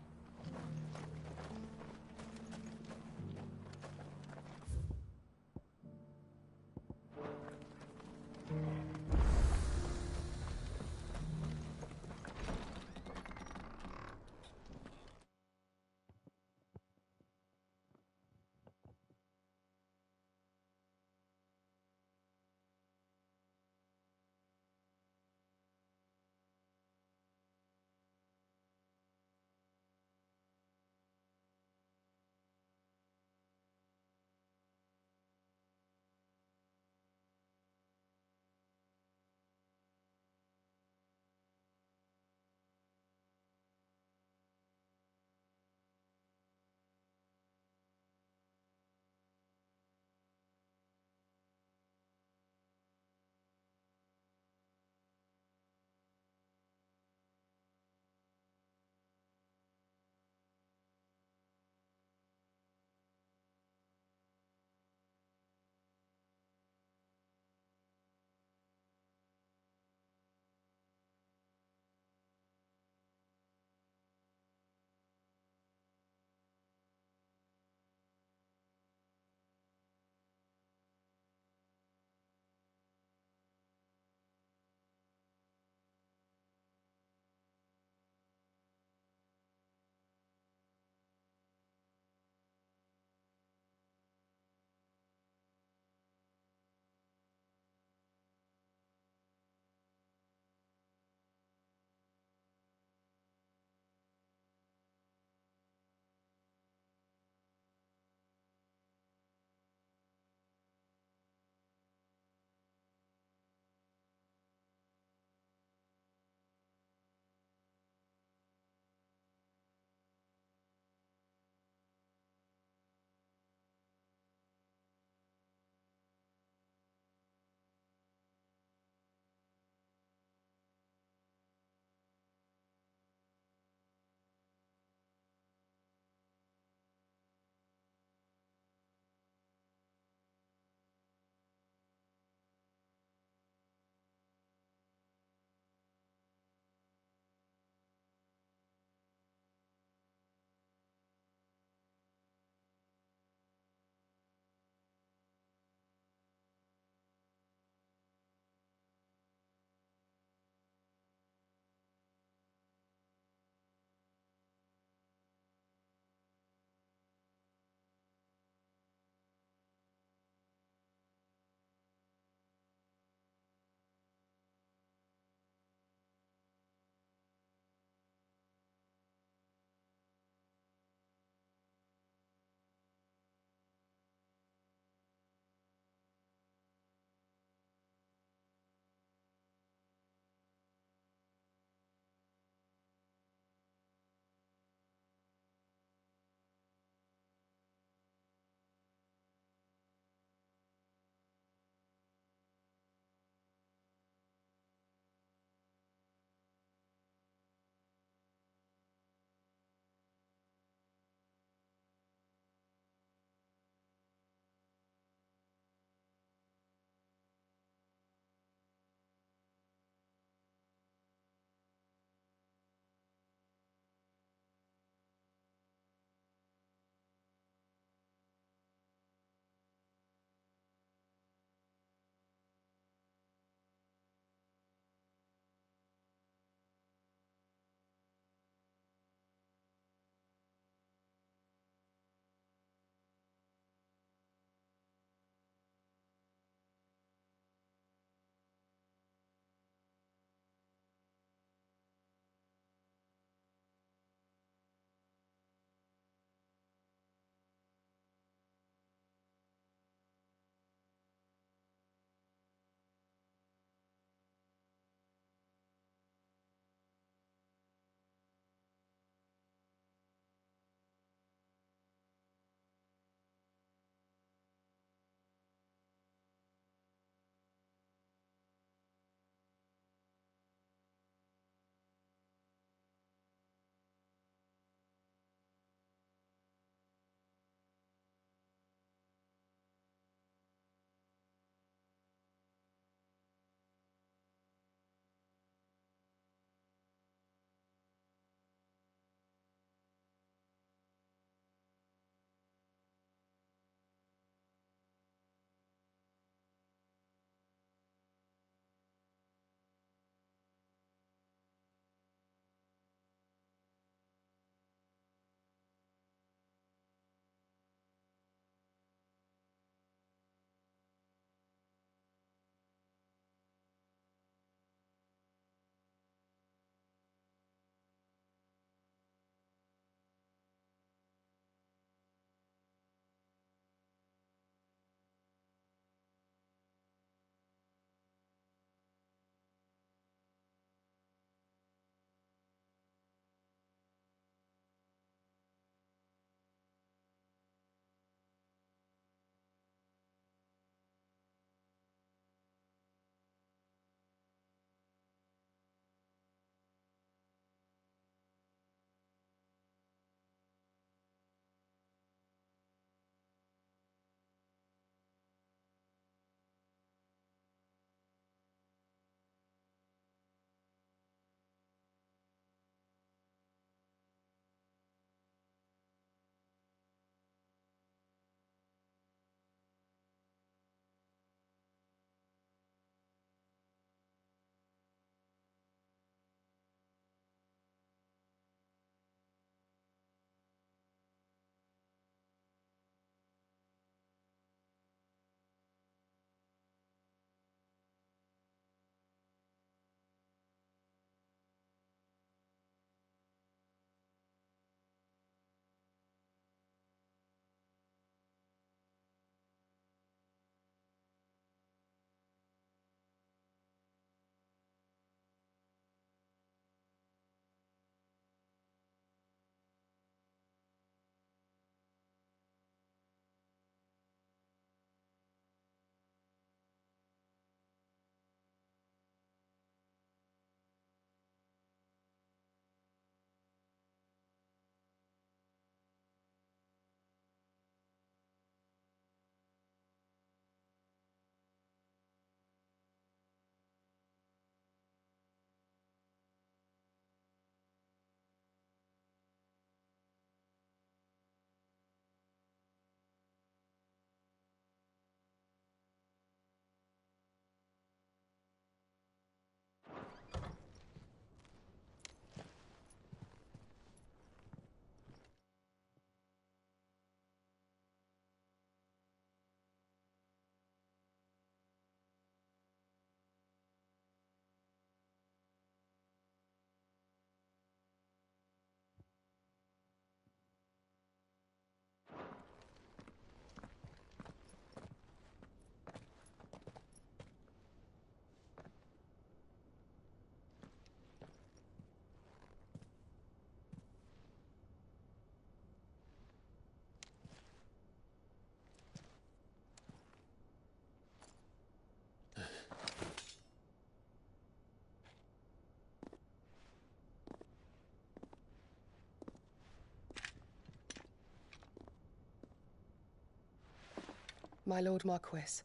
Speaker 1: My Lord Marquis,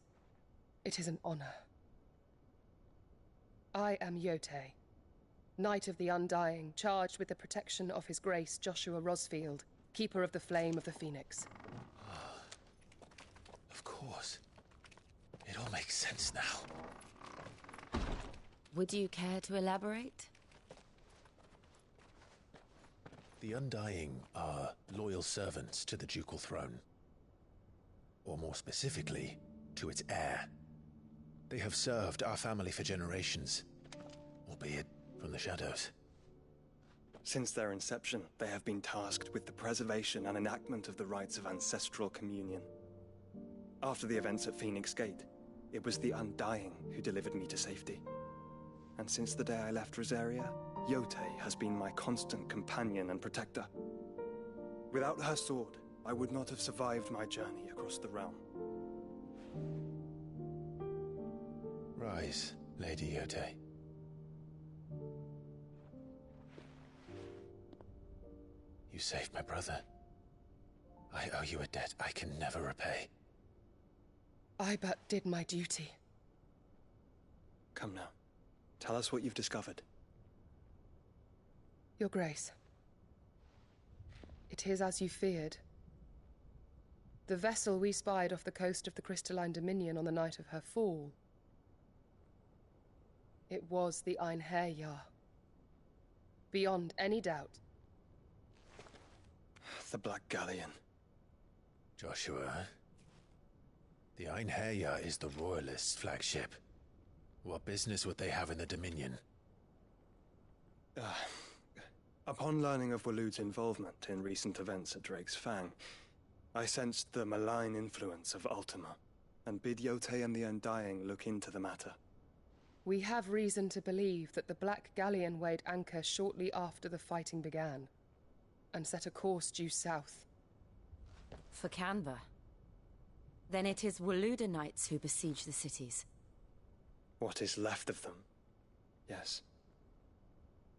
Speaker 1: it is an honor. I am Yotei, Knight of the Undying, charged with the protection of His Grace Joshua Rosfield, Keeper of the Flame of the Phoenix.
Speaker 3: Of course. It all makes sense now.
Speaker 7: Would you care to elaborate?
Speaker 3: The Undying are loyal servants to the ducal throne. Or more specifically, to its heir. They have served our family for generations, albeit from the shadows.
Speaker 17: Since their inception, they have been tasked with the preservation and enactment of the rites of ancestral communion. After the events at Phoenix Gate, it was the Undying who delivered me to safety. And since the day I left Rosaria, Yotei has been my constant companion and protector. Without her sword, I would not have survived my journey across the realm.
Speaker 3: Rise, Lady Yotei. You saved my brother. I owe you a debt I can never repay.
Speaker 1: I but did my duty.
Speaker 17: Come now. Tell us what you've discovered.
Speaker 1: Your Grace. It is as you feared. The vessel we spied off the coast of the Crystalline Dominion on the night of her fall. It was the Einherjar. Beyond any doubt.
Speaker 17: The Black Galleon.
Speaker 3: Joshua, the Einherjar is the Royalists' flagship. What business would they have in the Dominion?
Speaker 17: Upon learning of Waloed's involvement in recent events at Drake's Fang, I sensed the malign influence of Ultima, and bid Yotei and the Undying look into the matter.
Speaker 1: We have reason to believe that the Black Galleon weighed anchor shortly after the fighting began, and set a course due south.
Speaker 7: For Canva. Then it is Waloeda Knights who besiege the cities.
Speaker 17: What is left of them, yes.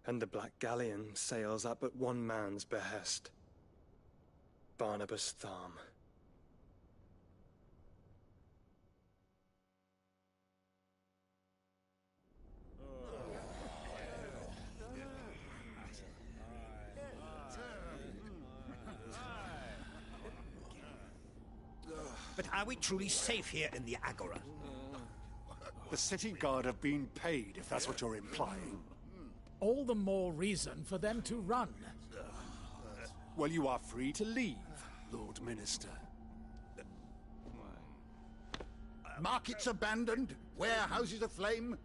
Speaker 17: And the Black Galleon sails at but one man's behest. Barnabas Tharm.
Speaker 16: But are we truly safe here in the Agora?
Speaker 20: The city guard have been paid, if that's what you're implying.
Speaker 24: All the more reason for them to run.
Speaker 20: Well, you are free to leave, Lord Minister.
Speaker 16: Markets abandoned, warehouses aflame,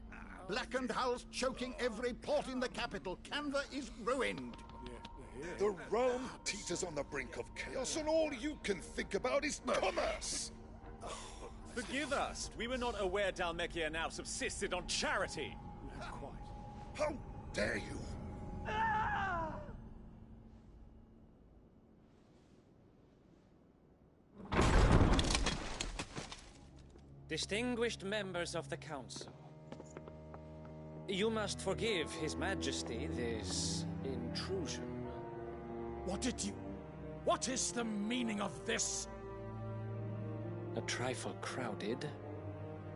Speaker 16: blackened hulls choking every port in the capital. Canva is ruined.
Speaker 25: The realm teeters on the brink of chaos, and all you can think about is commerce!
Speaker 15: Forgive us! We were not aware Dhalmekia now subsisted on charity!
Speaker 25: How dare you!
Speaker 26: Distinguished members of the Council, you must forgive His Majesty this intrusion.
Speaker 24: What is the meaning of this?
Speaker 26: A trifle crowded,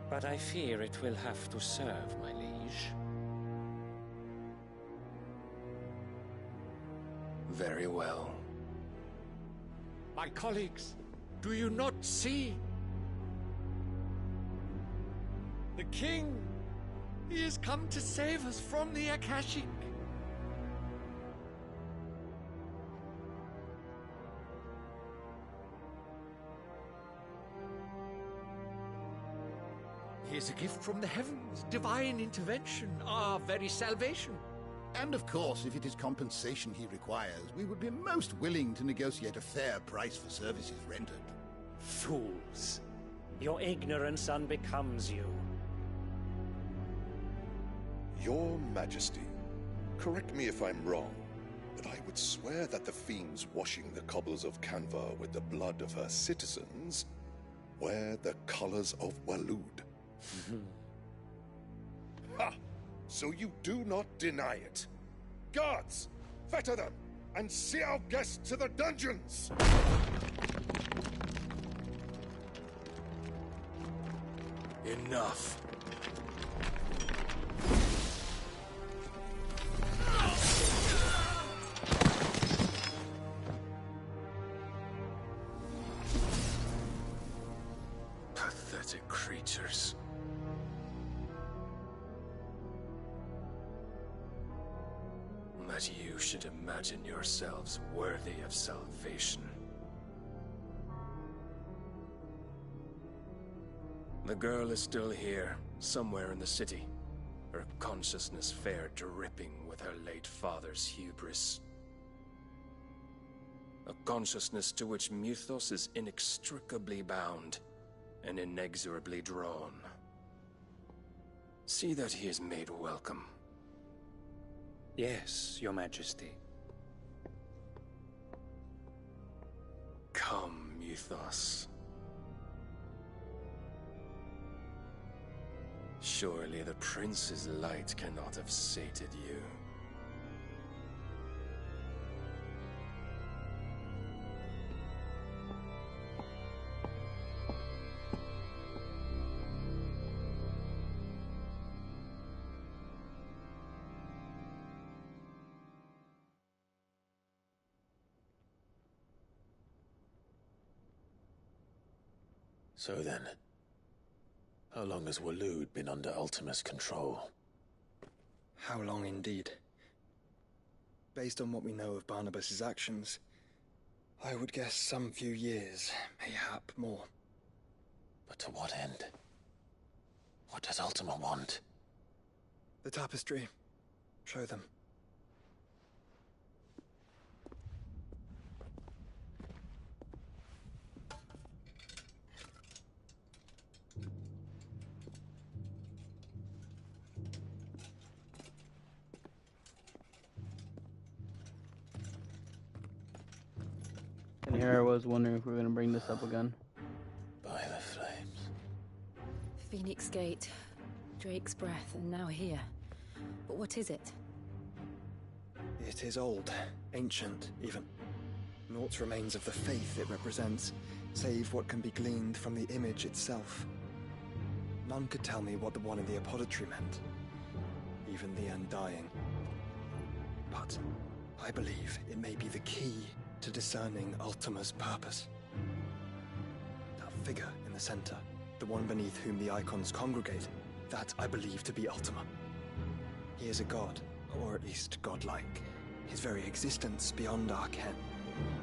Speaker 26: but I fear it will have to serve, my liege.
Speaker 17: Very well.
Speaker 24: My colleagues, do you not see? The King! He has come to save us from the Akashic! He is a gift from the heavens, divine intervention, our very salvation.
Speaker 16: And of course, if it is compensation he requires, we would be most willing to negotiate a fair price for services rendered.
Speaker 26: Fools! Your ignorance unbecomes you.
Speaker 25: Your Majesty, correct me if I'm wrong, but I would swear that the fiends washing the cobbles of Canva with the blood of her citizens wear the colors of Waloed. Ha! So you do not deny it. Guards, fetter them, and see our guests to the dungeons!
Speaker 4: Enough. Pathetic creatures. That you should imagine yourselves worthy of salvation. The girl is still here, somewhere in the city. Her consciousness fair dripping with her late father's hubris. A consciousness to which Mythos is inextricably bound and inexorably drawn. See that he is made welcome.
Speaker 26: Yes, Your Majesty.
Speaker 4: Come, Mythos. Surely the prince's light cannot have sated you.
Speaker 3: So then, how long has Waloed been under Ultima's control?
Speaker 17: How long indeed? Based on what we know of Barnabas's actions, I would guess some few years, mayhap more.
Speaker 3: But to what end? What does Ultima want?
Speaker 17: The tapestry. Show them.
Speaker 5: And here I was wondering if we were going to bring this up again.
Speaker 3: By the flames.
Speaker 18: Phoenix Gate, Drake's Breath, and now here. But what is it?
Speaker 17: It is old, ancient, even. Naught remains of the faith it represents, save what can be gleaned from the image itself. None could tell me what the one in the apothecary meant, even the Undying. But I believe it may be the key to discerning Ultima's purpose. That figure in the center, the one beneath whom the icons congregate, that I believe to be Ultima. He is a god, or at least godlike, his very existence beyond our ken.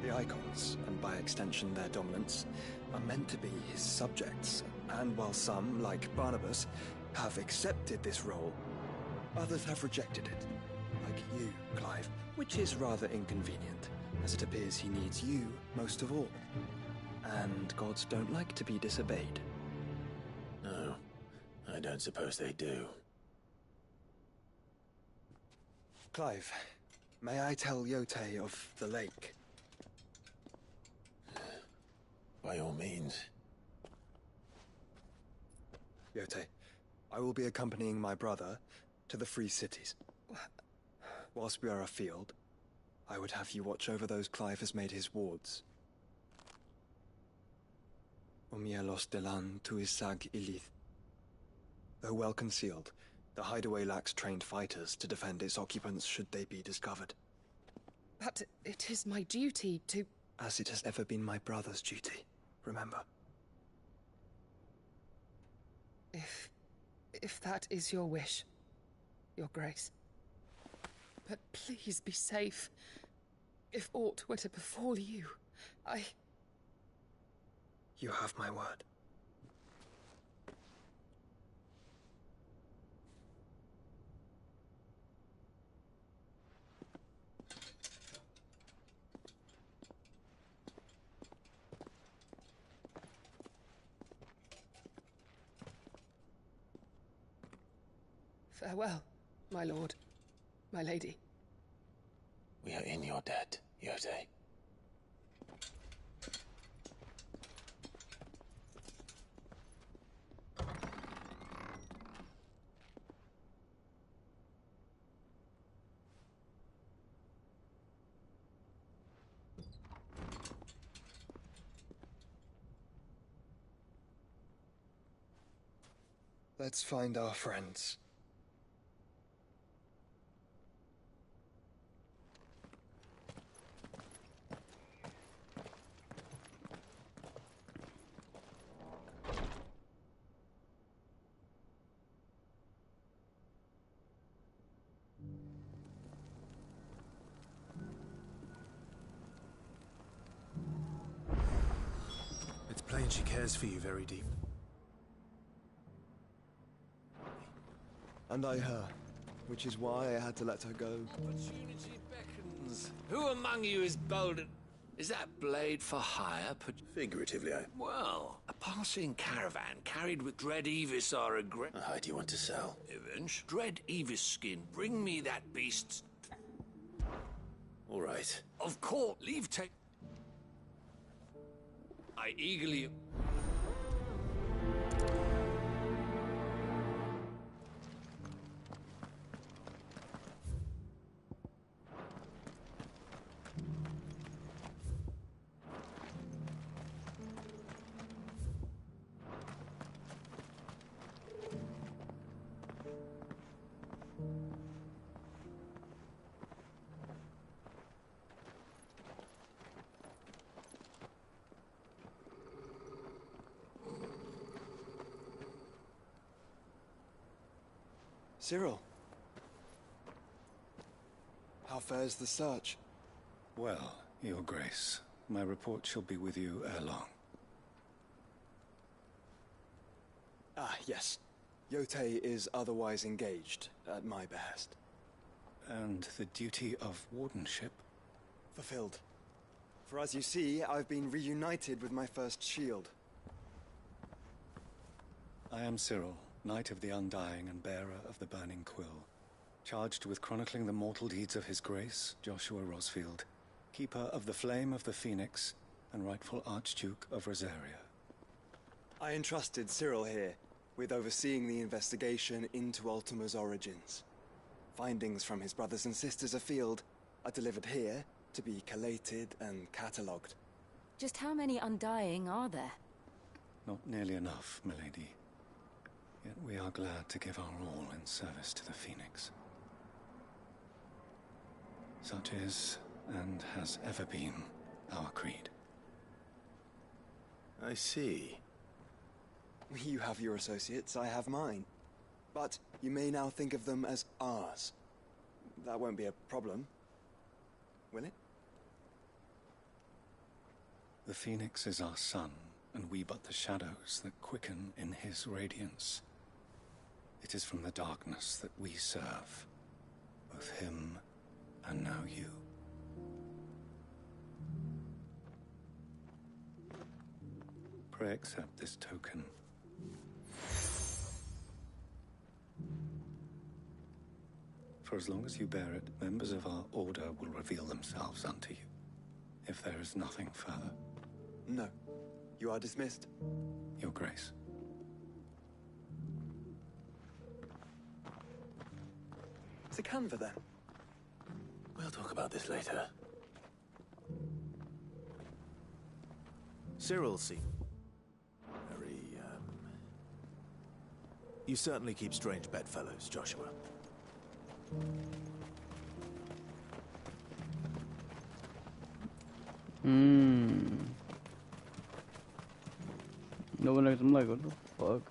Speaker 17: The icons, and by extension their dominants, are meant to be his subjects, and while some, like Barnabas, have accepted this role, others have rejected it, like you, Clive, which is rather inconvenient, as it appears he needs you most of all. And gods don't like to be disobeyed.
Speaker 3: No, I don't suppose they do.
Speaker 17: Clive, may I tell Yote of the lake?
Speaker 3: By all means.
Speaker 17: Yote, I will be accompanying my brother to the Free Cities. Whilst we are afield, I would have you watch over those Clive has made his wards. Umielos delan tuisag ilith. Though well concealed, the hideaway lacks trained fighters to defend its occupants should they be discovered.
Speaker 1: But it is my duty to...
Speaker 17: As it has ever been my brother's duty, remember.
Speaker 1: If that is your wish, Your Grace. But please be safe. If aught were to befall you,
Speaker 17: You have my word.
Speaker 1: Farewell, my lord, my lady.
Speaker 3: We are in your debt, Yote.
Speaker 17: Let's find our friends.
Speaker 3: It's plain she cares for you very deep.
Speaker 17: And I her, which is why I had to let her go.
Speaker 6: Opportunity beckons. Who among you is bold and... Is that blade for hire?
Speaker 3: Figuratively,
Speaker 6: Well, a passing caravan carried with Dread Evis are a great...
Speaker 3: How do you want to sell?
Speaker 6: Evans, Dread Evis skin. Bring me that beast.
Speaker 3: All right.
Speaker 6: Of course, leave take... I eagerly...
Speaker 17: Cyril. How fares the search?
Speaker 4: Well, Your Grace, my report shall be with you ere long.
Speaker 17: Ah, yes. Yotei is otherwise engaged, at my behest.
Speaker 4: And the duty of wardenship?
Speaker 17: Fulfilled. For as you see, I've been reunited with my first shield.
Speaker 4: I am Cyril, Knight of the Undying and bearer of the Burning Quill, charged with chronicling the mortal deeds of His Grace, Joshua Rosfield, Keeper of the Flame of the Phoenix, and rightful Archduke of Rosaria.
Speaker 17: I entrusted Cyril here with overseeing the investigation into Ultima's origins. Findings from his brothers and sisters afield are delivered here to be collated and catalogued.
Speaker 18: Just how many Undying are there?
Speaker 4: Not nearly enough, milady. Yet we are glad to give our all in service to the Phoenix. Such is, and has ever been, our creed.
Speaker 3: I see.
Speaker 17: You have your associates, I have mine. But you may now think of them as ours. That won't be a problem, will it?
Speaker 4: The Phoenix is our sun, and we but the shadows that quicken in his radiance. It is from the darkness that we serve, both him and now you. Pray accept this token. For as long as you bear it, members of our order will reveal themselves unto you, if there is nothing further.
Speaker 17: No. You are dismissed.
Speaker 4: Your Grace.
Speaker 17: To Canva, then.
Speaker 3: We'll talk about this later. Cyril seems very, You certainly keep strange bedfellows, Joshua.
Speaker 5: No one I'm like, what the fuck?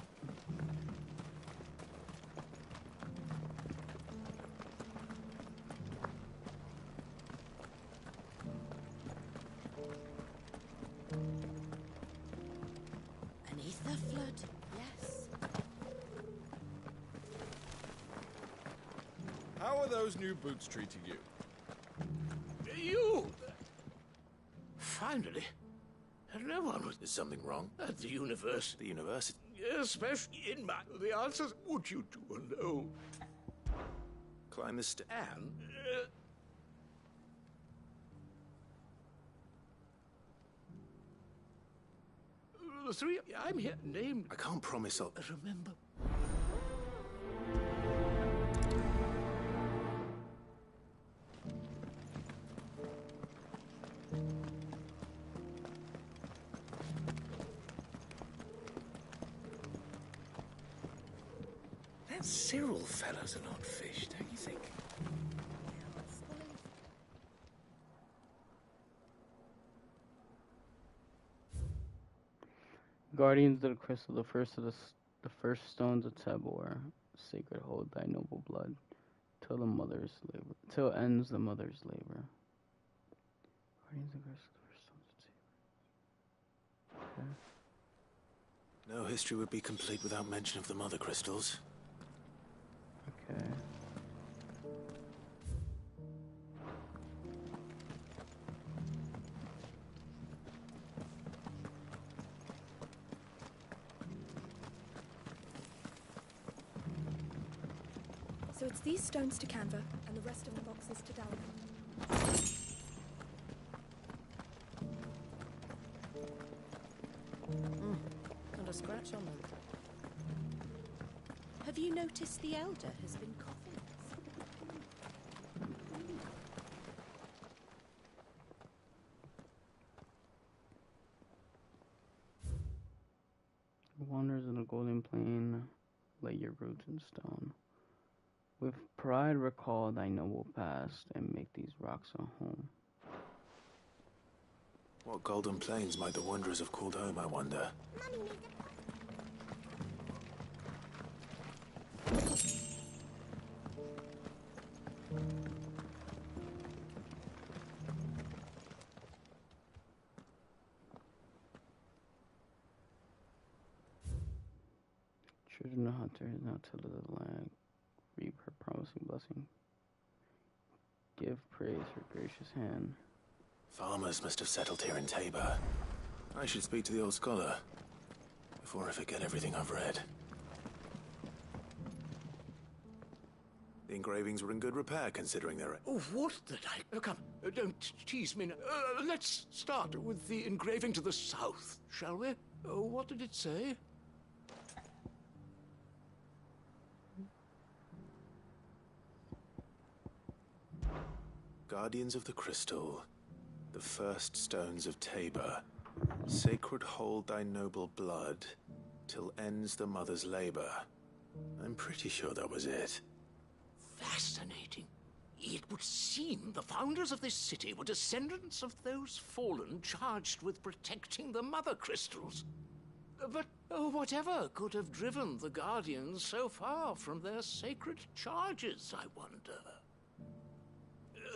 Speaker 7: Beneath the flood, yes.
Speaker 8: How are those new boots treating you?
Speaker 6: You! Finally. No one was...
Speaker 3: Is something wrong?
Speaker 6: At the universe.
Speaker 3: The university?
Speaker 6: Especially in my... The answers... Would you two alone?
Speaker 3: Climb the stairs.
Speaker 6: And... the three... I'm here named...
Speaker 3: I can't promise I'll...
Speaker 6: Remember...
Speaker 13: Cyril fellows are not fish, don't you think?
Speaker 5: Guardians of the Crystal, the first stones of Tabor, sacred hold thy noble blood, till ends the mother's labor. Guardians of the Crystal, the first stones of Tabor. Okay.
Speaker 3: No history would be complete without mention of the mother crystals.
Speaker 5: Okay.
Speaker 11: So it's these stones to Canva, and the rest of the boxes to Dalga.
Speaker 7: Not a scratch on them. Have you noticed the Elder has been coughing?
Speaker 5: Wanderers in the golden plain, lay your roots in stone. With pride recall thy noble past, and make these rocks a home.
Speaker 3: What golden plains might the wanderers have called home, I wonder?
Speaker 5: Children of Hunter is now tilled of the land, reap her promising blessing. Give praise her gracious hand.
Speaker 3: Farmers must have settled here in Tabor. I should speak to the old scholar before I forget everything I've read. The engravings were in good repair, considering they're...
Speaker 13: Oh, what the like? Oh, come, don't tease me now. Let's start with the engraving to the south, shall we? Oh, what did it say?
Speaker 3: Guardians of the Crystal, the first stones of Tabor, sacred hold thy noble blood, till ends the mother's labor. I'm pretty sure that was it.
Speaker 13: Fascinating. It would seem the founders of this city were descendants of those fallen charged with protecting the mother crystals. But whatever could have driven the Guardians so far from their sacred charges, I wonder?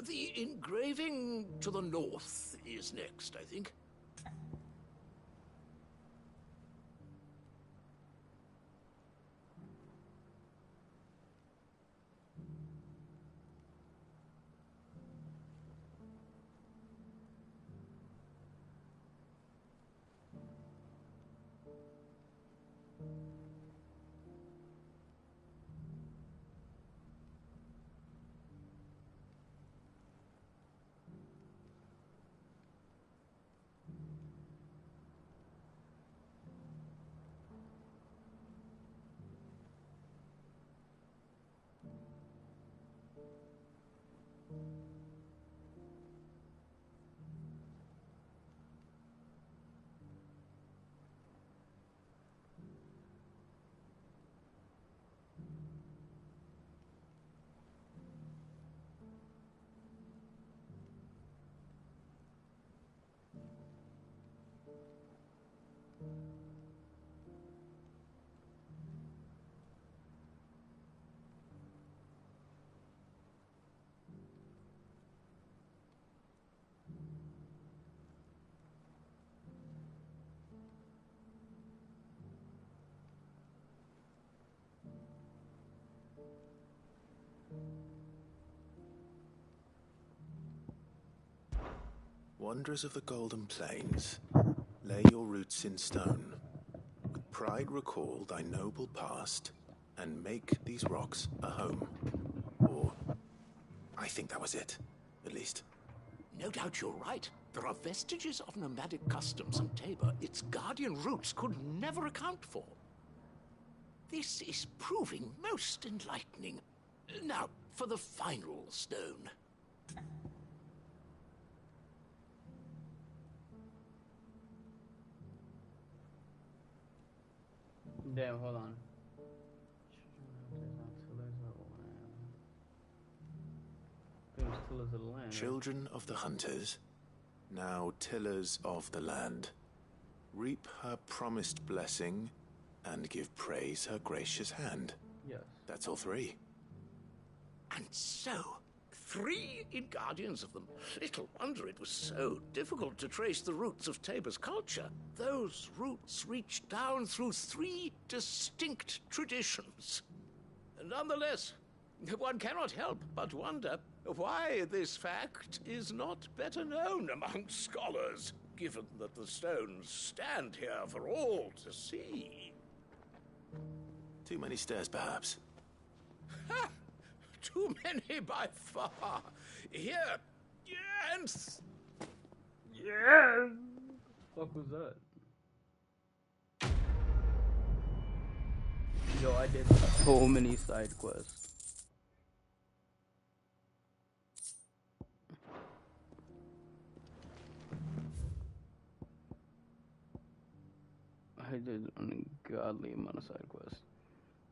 Speaker 13: The engraving to the north is next, I think.
Speaker 3: Wanderers of the Golden Plains, lay your roots in stone. With pride recall thy noble past, and make these rocks a home. Or, I think that was it, at least.
Speaker 13: No doubt you're right. There are vestiges of nomadic customs in Tabor its guardian roots could never account for. This is proving most enlightening. Now, for the final stone.
Speaker 5: Damn, hold on. Tillers of the land.
Speaker 3: Children of the hunters, now tillers of the land, reap her promised blessing and give praise her gracious hand.
Speaker 5: Yes.
Speaker 3: That's all three.
Speaker 13: And so, 3 in Guardians of them. Little wonder it was so difficult to trace the roots of Tabor's culture. Those roots reach down through 3 distinct traditions. Nonetheless, one cannot help but wonder why this fact is not better known among scholars, given that the stones stand here for all to see.
Speaker 3: Too many stairs, perhaps.
Speaker 13: Ha! Too many by far. Here. Yes.
Speaker 5: Yes. What the fuck was that? Yo, I did so many side quests. I did an ungodly amount of side quests.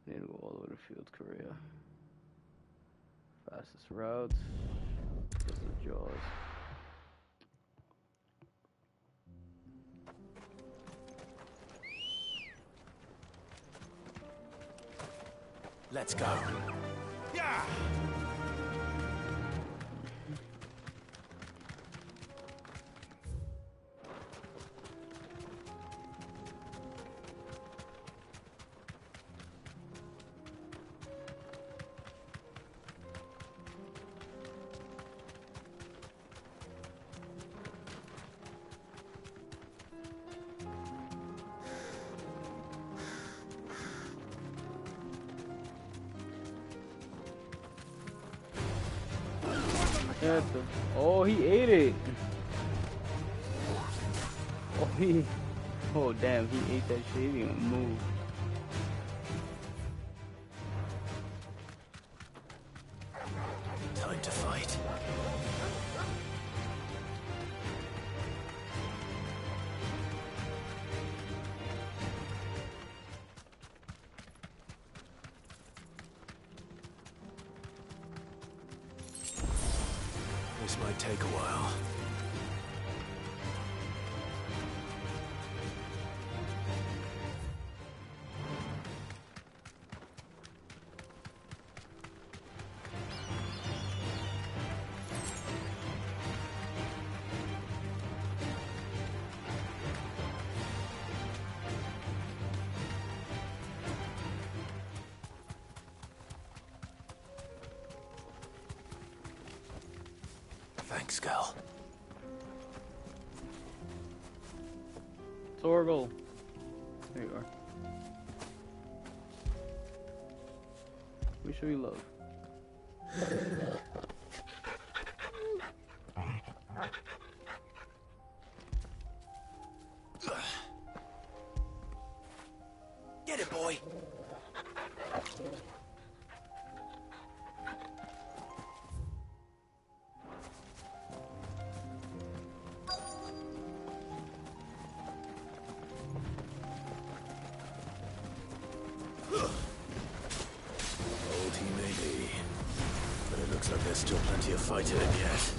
Speaker 5: I need to go all the way to Field Korea. Fastest routes. This is Jaws.
Speaker 3: Let's go. Yeah.
Speaker 5: Oh, he ate it. Oh damn, he ate that shit. He didn't move.
Speaker 3: Time to fight. This might take a while. Thanks, Gal.
Speaker 5: Torgal. There you are. We show you love.
Speaker 3: Get it, boy. Old he may be, but it looks like there's still plenty of fight in him yet.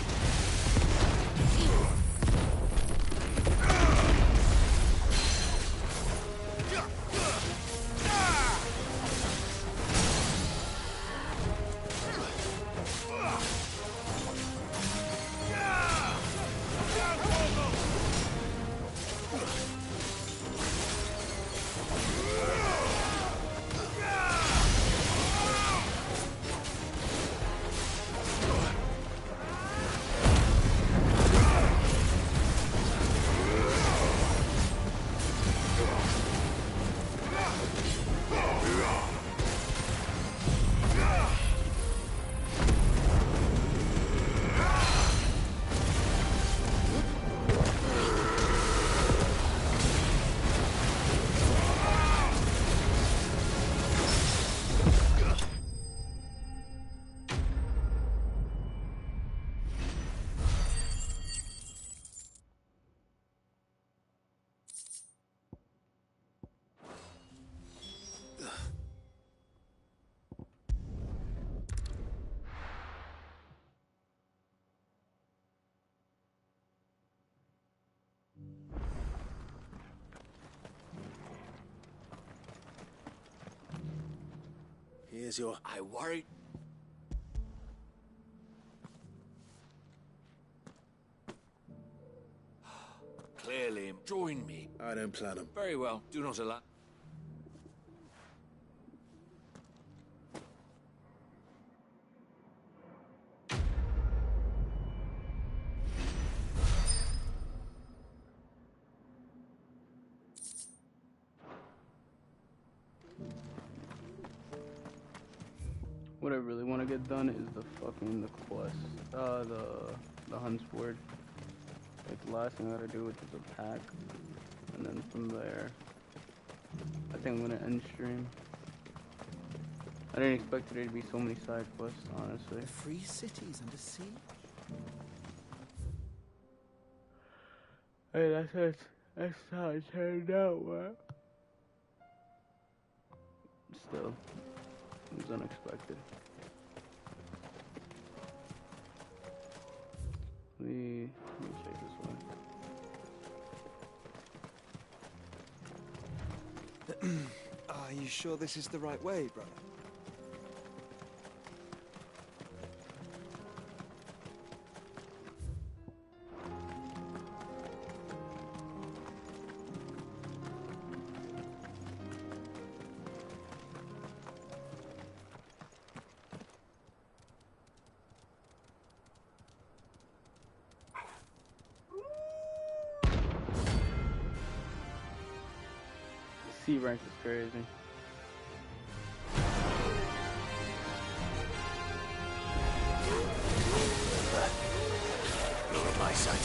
Speaker 3: Here's your...
Speaker 6: I worried... Clearly, join me.
Speaker 3: I don't plan them.
Speaker 6: Very well. Do not allow...
Speaker 5: What I really want to get done is the quest, the Huntsword. Like the last thing I gotta do, which is a pack, and then from there, I think I'm gonna end stream. I didn't expect there to be so many side quests, honestly.
Speaker 10: The free cities under siege.
Speaker 5: Hey, that's how it turned out, man. Still, it was unexpected. Let me check this one.
Speaker 10: Are you sure this is the right way, brother?
Speaker 5: C rank is crazy.
Speaker 3: You're on my side.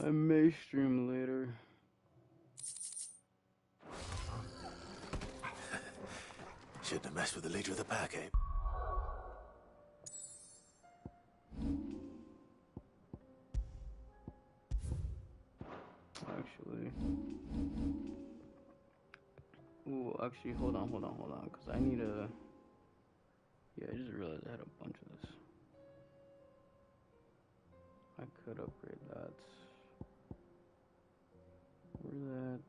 Speaker 5: I may stream later.
Speaker 3: Shouldn't have messed with the leader of the pack, eh?
Speaker 5: Actually. Ooh, actually, hold on, because I need a... Yeah, I just realized I had a bunch of this. I could upgrade that. Where that?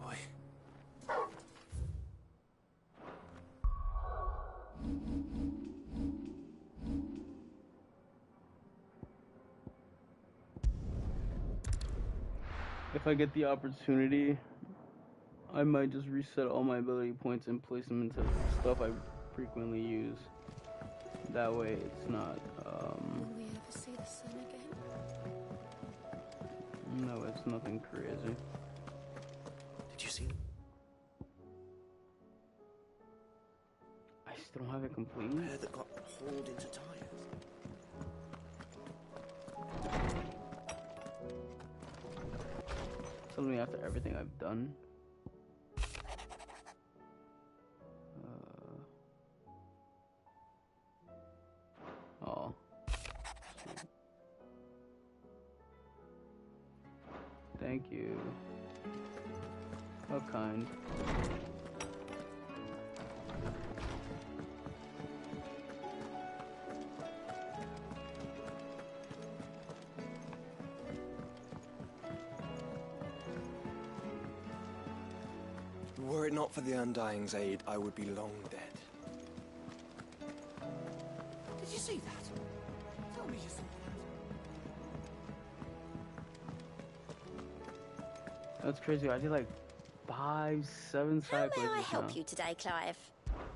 Speaker 3: Boy.
Speaker 5: If I get the opportunity, I might just reset all my ability points and place them into stuff I frequently use. That way it's not,
Speaker 11: Will we ever see the sun again?
Speaker 5: No, it's nothing crazy.
Speaker 3: Did you see them?
Speaker 5: I still don't have it complete.
Speaker 10: Pair that got hauled into tires.
Speaker 5: Telling me after everything I've done. Oh. Sweet. Thank you. How kind.
Speaker 17: Were it not for the Undying's aid, I would be long dead.
Speaker 10: Did you see that? Tell me you saw that.
Speaker 5: That's crazy. I did like 5-7 side
Speaker 2: How may
Speaker 5: quests
Speaker 2: I
Speaker 5: now.
Speaker 2: help you today, Clive?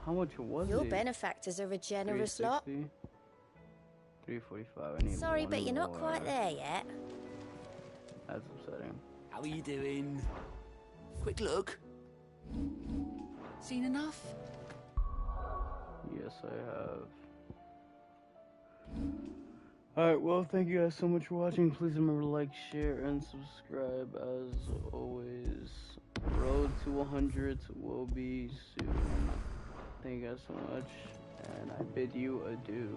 Speaker 5: How much was
Speaker 2: Your
Speaker 5: it?
Speaker 2: benefactors are a generous lot.
Speaker 5: 345. I need
Speaker 2: Sorry,
Speaker 5: one
Speaker 2: but you're not
Speaker 5: more.
Speaker 2: quite there yet.
Speaker 5: That's upsetting.
Speaker 21: How are you doing?
Speaker 10: Quick look. Seen enough?
Speaker 5: Yes, I have. Alright, well, thank you guys so much for watching. Please remember to like, share, and subscribe. As always, road to 100 will be soon. Thank you guys so much, and I bid you adieu.